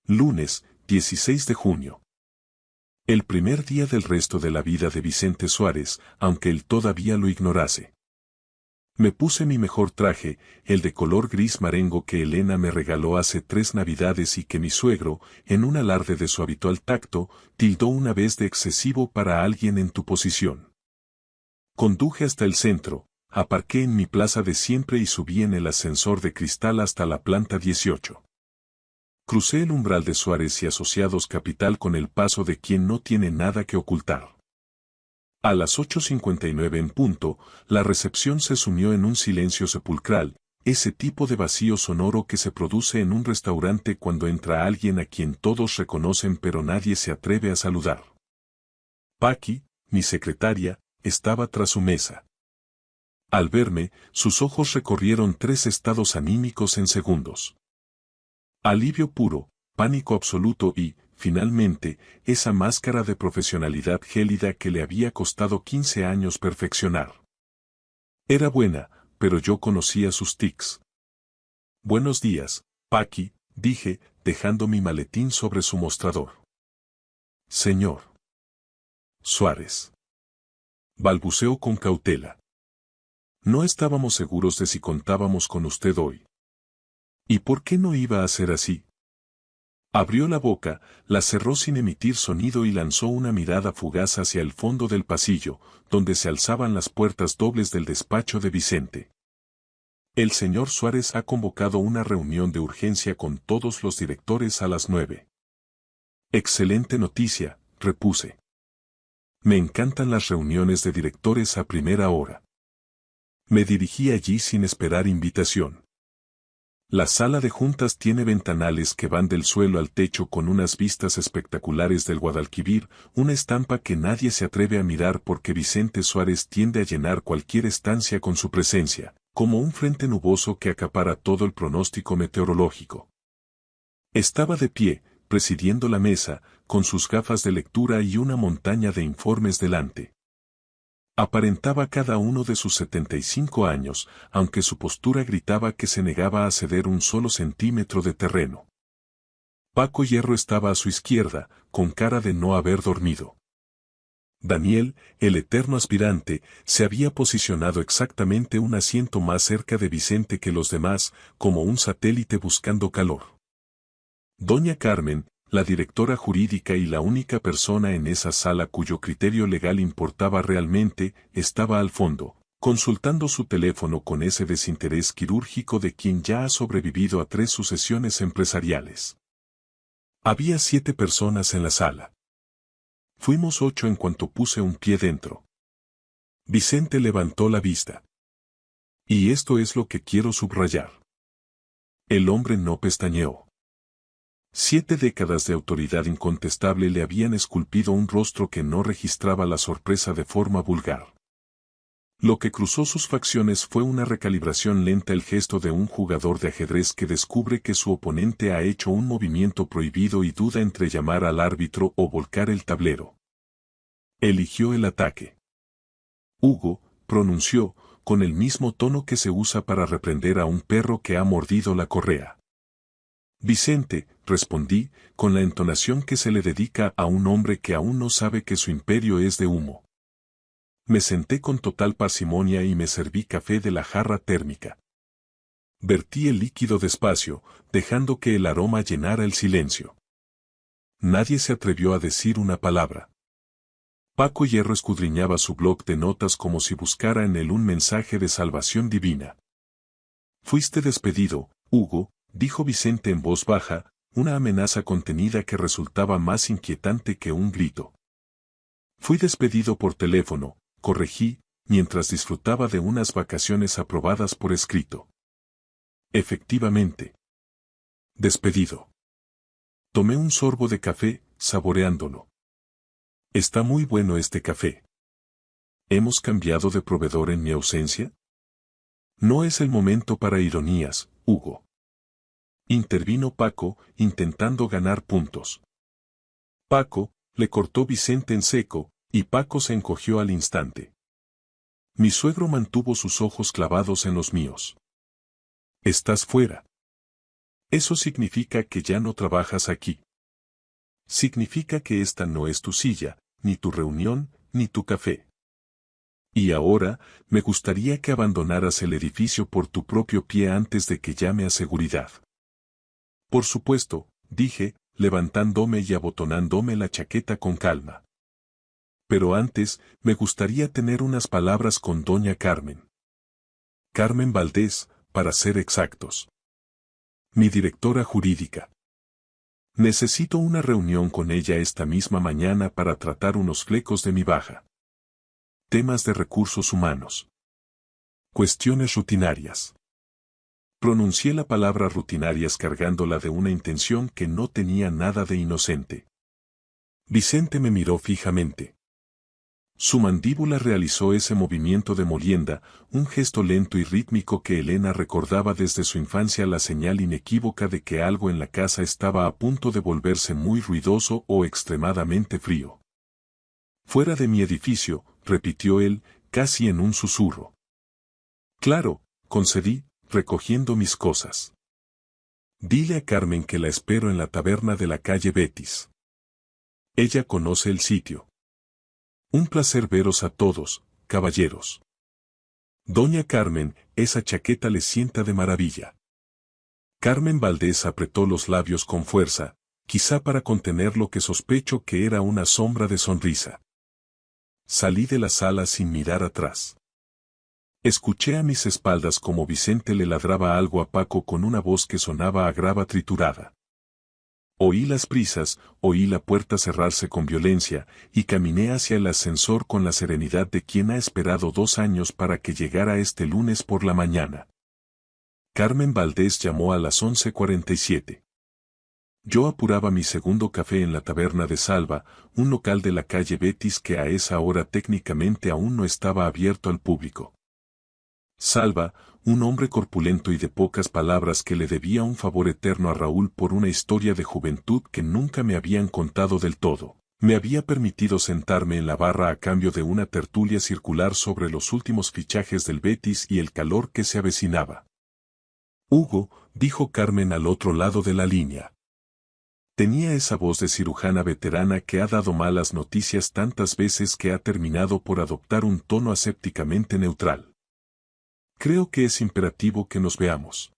Lunes, 16 de junio. El primer día del resto de la vida de Vicente Suárez, aunque él todavía lo ignorase. Me puse mi mejor traje, el de color gris marengo que Elena me regaló hace 3 navidades y que mi suegro, en un alarde de su habitual tacto, tildó una vez de excesivo para alguien en tu posición. Conduje hasta el centro, aparqué en mi plaza de siempre y subí en el ascensor de cristal hasta la planta 18. Crucé el umbral de Suárez y Asociados Capital con el paso de quien no tiene nada que ocultar. A las 8:59 en punto, la recepción se sumió en un silencio sepulcral, ese tipo de vacío sonoro que se produce en un restaurante cuando entra alguien a quien todos reconocen pero nadie se atreve a saludar. Paqui, mi secretaria, estaba tras su mesa. Al verme, sus ojos recorrieron 3 estados anímicos en segundos. Alivio puro, pánico absoluto y, finalmente, esa máscara de profesionalidad gélida que le había costado 15 años perfeccionar. Era buena, pero yo conocía sus tics. Buenos días, Paqui, dije, dejando mi maletín sobre su mostrador. Señor Suárez. Balbuceó con cautela. No estábamos seguros de si contábamos con usted hoy. ¿Y por qué no iba a ser así? Abrió la boca, la cerró sin emitir sonido y lanzó una mirada fugaz hacia el fondo del pasillo, donde se alzaban las puertas dobles del despacho de Vicente. El señor Suárez ha convocado una reunión de urgencia con todos los directores a las 9. Excelente noticia, repuse. Me encantan las reuniones de directores a primera hora. Me dirigí allí sin esperar invitación. La sala de juntas tiene ventanales que van del suelo al techo con unas vistas espectaculares del Guadalquivir, una estampa que nadie se atreve a mirar porque Vicente Suárez tiende a llenar cualquier estancia con su presencia, como un frente nuboso que acapara todo el pronóstico meteorológico. Estaba de pie, presidiendo la mesa, con sus gafas de lectura y una montaña de informes delante. Aparentaba cada uno de sus 75 años, aunque su postura gritaba que se negaba a ceder un solo centímetro de terreno. Paco Hierro estaba a su izquierda, con cara de no haber dormido. Daniel, el eterno aspirante, se había posicionado exactamente un asiento más cerca de Vicente que los demás, como un satélite buscando calor. Doña Carmen, la directora jurídica y la única persona en esa sala cuyo criterio legal importaba realmente, estaba al fondo, consultando su teléfono con ese desinterés quirúrgico de quien ya ha sobrevivido a 3 sucesiones empresariales. Había 7 personas en la sala. Fuimos 8 en cuanto puse un pie dentro. Vicente levantó la vista. Y esto es lo que quiero subrayar. El hombre no pestañeó. 7 décadas de autoridad incontestable le habían esculpido un rostro que no registraba la sorpresa de forma vulgar. Lo que cruzó sus facciones fue una recalibración lenta, el gesto de un jugador de ajedrez que descubre que su oponente ha hecho un movimiento prohibido y duda entre llamar al árbitro o volcar el tablero. Eligió el ataque. Hugo, pronunció, con el mismo tono que se usa para reprender a un perro que ha mordido la correa. Vicente, respondí, con la entonación que se le dedica a un hombre que aún no sabe que su imperio es de humo. Me senté con total parsimonia y me serví café de la jarra térmica. Vertí el líquido despacio, dejando que el aroma llenara el silencio. Nadie se atrevió a decir una palabra. Paco Hierro escudriñaba su bloc de notas como si buscara en él un mensaje de salvación divina. Fuiste despedido, Hugo, dijo Vicente en voz baja, una amenaza contenida que resultaba más inquietante que un grito. Fui despedido por teléfono, corregí, mientras disfrutaba de unas vacaciones aprobadas por escrito. Efectivamente. Despedido. Tomé un sorbo de café, saboreándolo. Está muy bueno este café. ¿Hemos cambiado de proveedor en mi ausencia? No es el momento para ironías, Hugo. Intervino Paco, intentando ganar puntos. Paco, le cortó Vicente en seco, y Paco se encogió al instante. Mi suegro mantuvo sus ojos clavados en los míos. Estás fuera. Eso significa que ya no trabajas aquí. Significa que esta no es tu silla, ni tu reunión, ni tu café. Y ahora, me gustaría que abandonaras el edificio por tu propio pie antes de que llame a seguridad. Por supuesto, dije, levantándome y abotonándome la chaqueta con calma. Pero antes, me gustaría tener unas palabras con doña Carmen. Carmen Valdés, para ser exactos. Mi directora jurídica. Necesito una reunión con ella esta misma mañana para tratar unos flecos de mi baja. Temas de recursos humanos. Cuestiones rutinarias. Pronuncié la palabra rutinarias cargándola de una intención que no tenía nada de inocente. Vicente me miró fijamente. Su mandíbula realizó ese movimiento de molienda, un gesto lento y rítmico que Elena recordaba desde su infancia, la señal inequívoca de que algo en la casa estaba a punto de volverse muy ruidoso o extremadamente frío. Fuera de mi edificio, repitió él, casi en un susurro. Claro, concedí, recogiendo mis cosas. Dile a Carmen que la espero en la taberna de la calle Betis. Ella conoce el sitio. Un placer veros a todos, caballeros. Doña Carmen, esa chaqueta le sienta de maravilla. Carmen Valdés apretó los labios con fuerza, quizá para contener lo que sospecho que era una sombra de sonrisa. Salí de la sala sin mirar atrás. Escuché a mis espaldas como Vicente le ladraba algo a Paco con una voz que sonaba a grava triturada. Oí las prisas, oí la puerta cerrarse con violencia, y caminé hacia el ascensor con la serenidad de quien ha esperado 2 años para que llegara este lunes por la mañana. Carmen Valdés llamó a las 11:47. Yo apuraba mi segundo café en la taberna de Salva, un local de la calle Betis que a esa hora técnicamente aún no estaba abierto al público. Salva, un hombre corpulento y de pocas palabras que le debía un favor eterno a Raúl por una historia de juventud que nunca me habían contado del todo, me había permitido sentarme en la barra a cambio de una tertulia circular sobre los últimos fichajes del Betis y el calor que se avecinaba. Hugo, dijo Carmen al otro lado de la línea. Tenía esa voz de cirujana veterana que ha dado malas noticias tantas veces que ha terminado por adoptar un tono asépticamente neutral. Creo que es imperativo que nos veamos.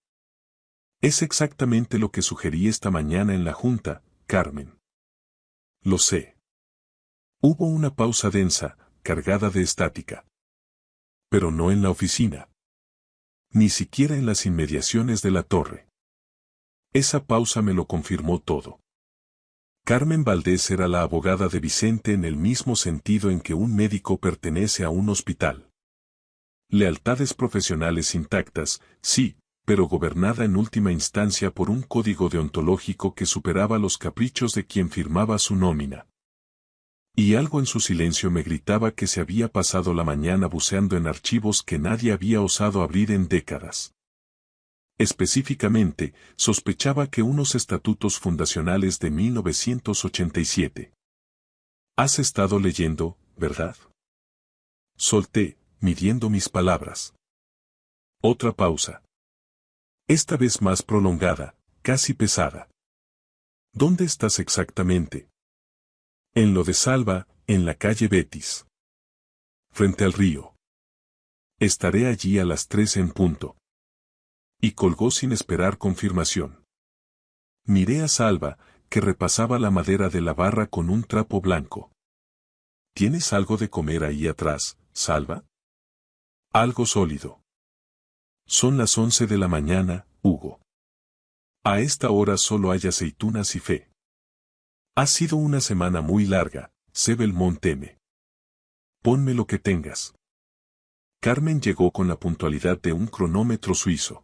Es exactamente lo que sugerí esta mañana en la junta, Carmen. Lo sé. Hubo una pausa densa, cargada de estática. Pero no en la oficina. Ni siquiera en las inmediaciones de la torre. Esa pausa me lo confirmó todo. Carmen Valdés era la abogada de Vicente en el mismo sentido en que un médico pertenece a un hospital. Lealtades profesionales intactas, sí, pero gobernada en última instancia por un código deontológico que superaba los caprichos de quien firmaba su nómina. Y algo en su silencio me gritaba que se había pasado la mañana buceando en archivos que nadie había osado abrir en décadas. Específicamente, sospechaba que unos estatutos fundacionales de 1987. Has estado leyendo, ¿verdad? Solté, midiendo mis palabras. Otra pausa. Esta vez más prolongada, casi pesada. ¿Dónde estás exactamente? En lo de Salva, en la calle Betis. Frente al río. Estaré allí a las 3 en punto. Y colgó sin esperar confirmación. Miré a Salva, que repasaba la madera de la barra con un trapo blanco. ¿Tienes algo de comer ahí atrás, Salva? Algo sólido. Son las 11 de la mañana, Hugo. A esta hora solo hay aceitunas y fe. Ha sido una semana muy larga, sé Belmont teme. Ponme lo que tengas. Carmen llegó con la puntualidad de un cronómetro suizo.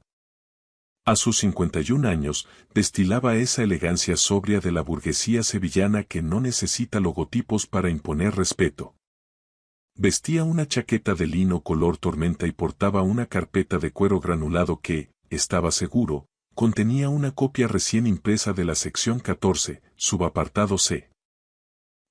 A sus 51 años, destilaba esa elegancia sobria de la burguesía sevillana que no necesita logotipos para imponer respeto. Vestía una chaqueta de lino color tormenta y portaba una carpeta de cuero granulado que, estaba seguro, contenía una copia recién impresa de la sección 14, subapartado C.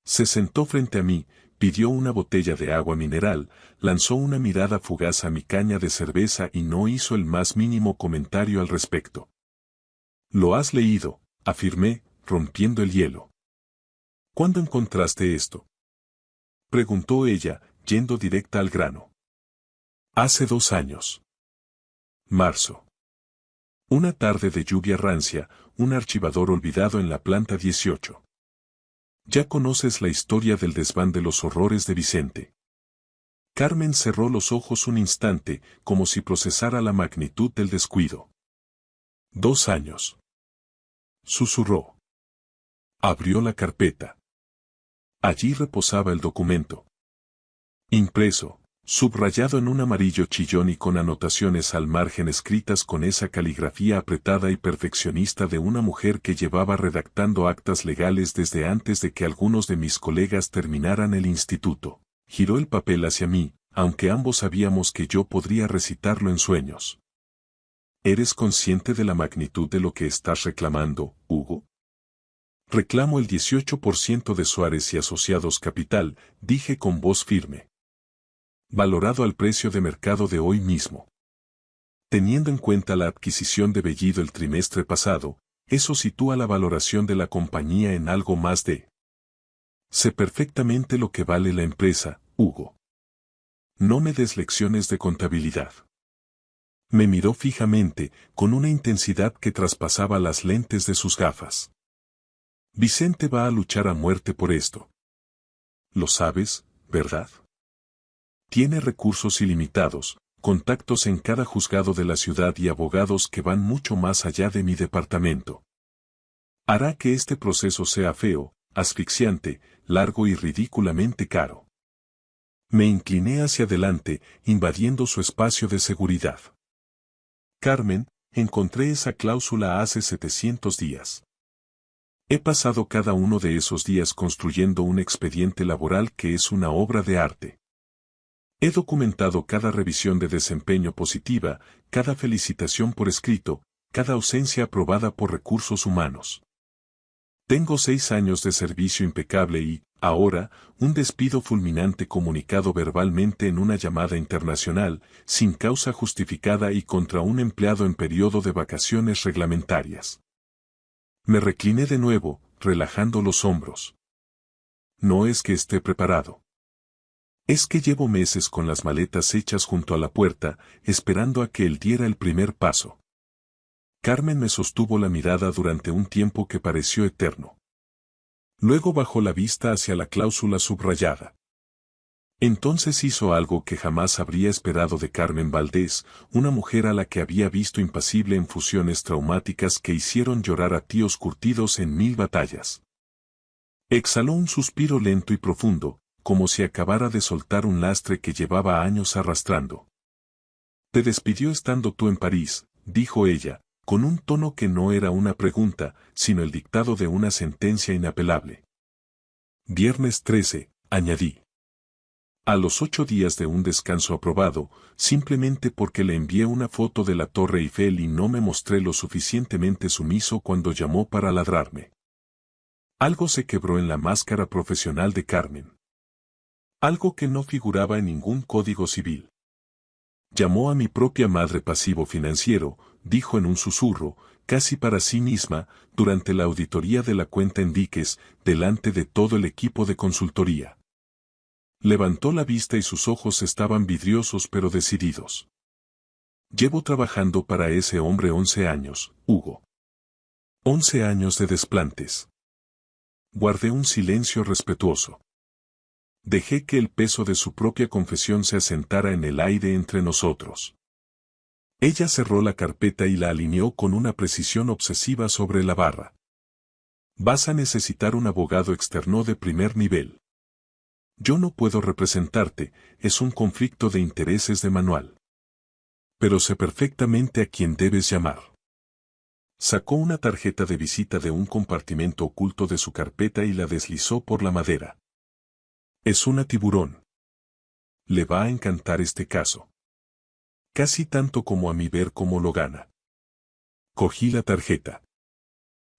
Se sentó frente a mí, pidió una botella de agua mineral, lanzó una mirada fugaz a mi caña de cerveza y no hizo el más mínimo comentario al respecto. «¿Lo has leído?», afirmé, rompiendo el hielo. «¿Cuándo encontraste esto?», preguntó ella, yendo directa al grano. «Hace 2 años. Marzo. Una tarde de lluvia rancia, un archivador olvidado en la planta 18. Ya conoces la historia del desván de los horrores de Vicente». Carmen cerró los ojos un instante, como si procesara la magnitud del descuido. 2 años. Susurró. Abrió la carpeta. Allí reposaba el documento. Impreso, subrayado en un amarillo chillón y con anotaciones al margen escritas con esa caligrafía apretada y perfeccionista de una mujer que llevaba redactando actas legales desde antes de que algunos de mis colegas terminaran el instituto. Giró el papel hacia mí, aunque ambos sabíamos que yo podría recitarlo en sueños. ¿Eres consciente de la magnitud de lo que estás reclamando, Hugo? Reclamo el 18% de Suárez y Asociados Capital, dije con voz firme. Valorado al precio de mercado de hoy mismo. Teniendo en cuenta la adquisición de Bellido el trimestre pasado, eso sitúa la valoración de la compañía en algo más de. Sé perfectamente lo que vale la empresa, Hugo. No me des lecciones de contabilidad. Me miró fijamente, con una intensidad que traspasaba las lentes de sus gafas. Vicente va a luchar a muerte por esto. Lo sabes, ¿verdad? Tiene recursos ilimitados, contactos en cada juzgado de la ciudad y abogados que van mucho más allá de mi departamento. Hará que este proceso sea feo, asfixiante, largo y ridículamente caro. Me incliné hacia adelante, invadiendo su espacio de seguridad. Carmen, encontré esa cláusula hace 700 días. He pasado cada uno de esos días construyendo un expediente laboral que es una obra de arte. He documentado cada revisión de desempeño positiva, cada felicitación por escrito, cada ausencia aprobada por recursos humanos. Tengo 6 años de servicio impecable y, ahora, un despido fulminante comunicado verbalmente en una llamada internacional, sin causa justificada y contra un empleado en periodo de vacaciones reglamentarias. Me recliné de nuevo, relajando los hombros. No es que esté preparado. Es que llevo meses con las maletas hechas junto a la puerta, esperando a que él diera el primer paso. Carmen me sostuvo la mirada durante un tiempo que pareció eterno. Luego bajó la vista hacia la cláusula subrayada. Entonces hizo algo que jamás habría esperado de Carmen Valdés, una mujer a la que había visto impasible en fusiones traumáticas que hicieron llorar a tíos curtidos en 1000 batallas. Exhaló un suspiro lento y profundo, como si acabara de soltar un lastre que llevaba años arrastrando. Te despidió estando tú en París, dijo ella, con un tono que no era una pregunta, sino el dictado de una sentencia inapelable. Viernes 13, añadí. A los 8 días de un descanso aprobado, simplemente porque le envié una foto de la Torre Eiffel y no me mostré lo suficientemente sumiso cuando llamó para ladrarme. Algo se quebró en la máscara profesional de Carmen. Algo que no figuraba en ningún código civil. Llamó a mi propia madre pasivo financiero, dijo en un susurro, casi para sí misma, durante la auditoría de la cuenta en Diques, delante de todo el equipo de consultoría. Levantó la vista y sus ojos estaban vidriosos pero decididos. Llevo trabajando para ese hombre 11 años, Hugo. 11 años de desplantes. Guardé un silencio respetuoso. Dejé que el peso de su propia confesión se asentara en el aire entre nosotros. Ella cerró la carpeta y la alineó con una precisión obsesiva sobre la barra. Vas a necesitar un abogado externo de primer nivel. Yo no puedo representarte, es un conflicto de intereses de manual. Pero sé perfectamente a quién debes llamar. Sacó una tarjeta de visita de un compartimento oculto de su carpeta y la deslizó por la madera. Es una tiburón. Le va a encantar este caso. Casi tanto como a mí ver cómo lo gana. Cogí la tarjeta.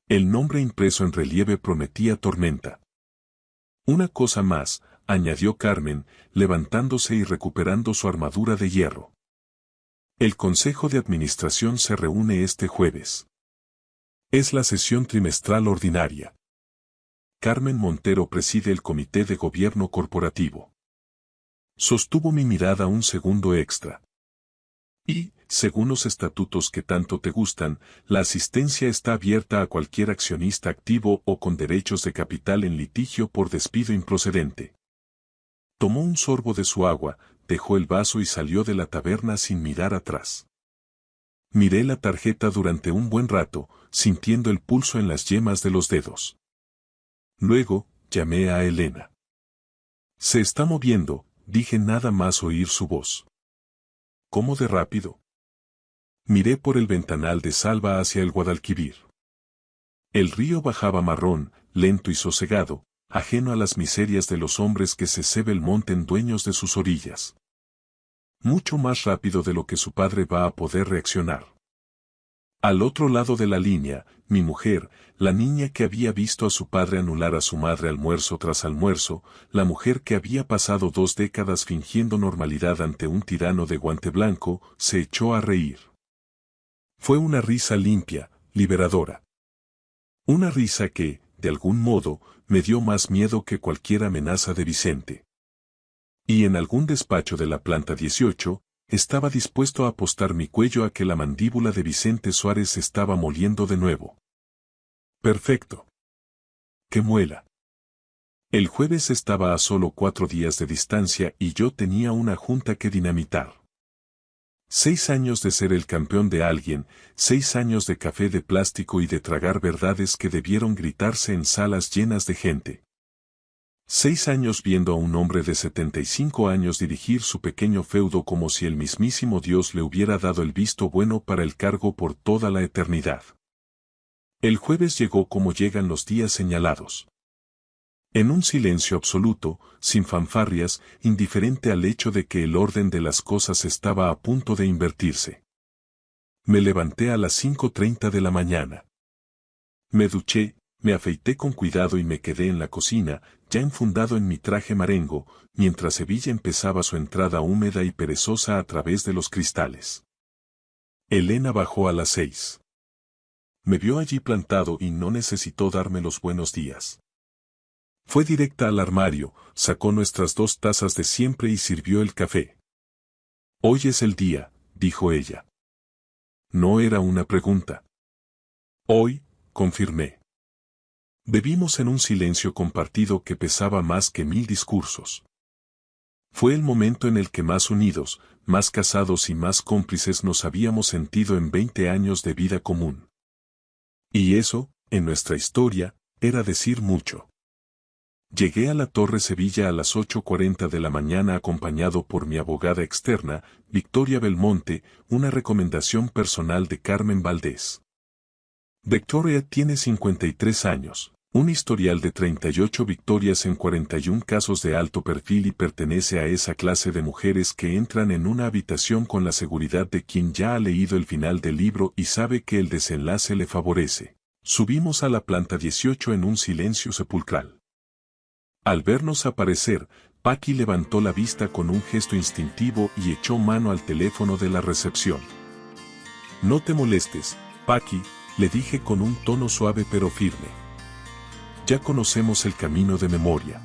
El nombre impreso en relieve prometía tormenta. Una cosa más, añadió Carmen, levantándose y recuperando su armadura de hierro. El Consejo de Administración se reúne este jueves. Es la sesión trimestral ordinaria. Carmen Montero preside el Comité de Gobierno Corporativo. Sostuvo mi mirada un segundo extra. Y, según los estatutos que tanto te gustan, la asistencia está abierta a cualquier accionista activo o con derechos de capital en litigio por despido improcedente. Tomó un sorbo de su agua, dejó el vaso y salió de la taberna sin mirar atrás. Miré la tarjeta durante un buen rato, sintiendo el pulso en las yemas de los dedos. Luego, llamé a Elena. Se está moviendo, dije nada más oír su voz. ¿Cómo de rápido? Miré por el ventanal de Salva hacia el Guadalquivir. El río bajaba marrón, lento y sosegado, ajeno a las miserias de los hombres que se cebe el monten dueños de sus orillas. Mucho más rápido de lo que su padre va a poder reaccionar. Al otro lado de la línea, mi mujer, la niña que había visto a su padre anular a su madre almuerzo tras almuerzo, la mujer que había pasado 2 décadas fingiendo normalidad ante un tirano de guante blanco, se echó a reír. Fue una risa limpia, liberadora. Una risa que, de algún modo, me dio más miedo que cualquier amenaza de Vicente. Y en algún despacho de la planta 18, estaba dispuesto a apostar mi cuello a que la mandíbula de Vicente Suárez se estaba moliendo de nuevo. Perfecto. ¡Qué muela! El jueves estaba a solo 4 días de distancia y yo tenía una junta que dinamitar. 6 años de ser el campeón de alguien, 6 años de café de plástico y de tragar verdades que debieron gritarse en salas llenas de gente. 6 años viendo a un hombre de 75 años dirigir su pequeño feudo como si el mismísimo Dios le hubiera dado el visto bueno para el cargo por toda la eternidad. El jueves llegó como llegan los días señalados. En un silencio absoluto, sin fanfarrias, indiferente al hecho de que el orden de las cosas estaba a punto de invertirse. Me levanté a las 5:30 de la mañana. Me duché, me afeité con cuidado y me quedé en la cocina, ya enfundado en mi traje marengo, mientras Sevilla empezaba su entrada húmeda y perezosa a través de los cristales. Elena bajó a las 6. Me vio allí plantado y no necesitó darme los buenos días. Fue directa al armario, sacó nuestras 2 tazas de siempre y sirvió el café. Hoy es el día, dijo ella. No era una pregunta. Hoy, confirmé. Bebimos en un silencio compartido que pesaba más que 1000 discursos. Fue el momento en el que más unidos, más casados y más cómplices nos habíamos sentido en 20 años de vida común. Y eso, en nuestra historia, era decir mucho. Llegué a la Torre Sevilla a las 8:40 de la mañana acompañado por mi abogada externa, Victoria Belmonte, una recomendación personal de Carmen Valdés. Victoria tiene 53 años, un historial de 38 victorias en 41 casos de alto perfil y pertenece a esa clase de mujeres que entran en una habitación con la seguridad de quien ya ha leído el final del libro y sabe que el desenlace le favorece. Subimos a la planta 18 en un silencio sepulcral. Al vernos aparecer, Paqui levantó la vista con un gesto instintivo y echó mano al teléfono de la recepción. No te molestes, Paqui, le dije con un tono suave pero firme. Ya conocemos el camino de memoria.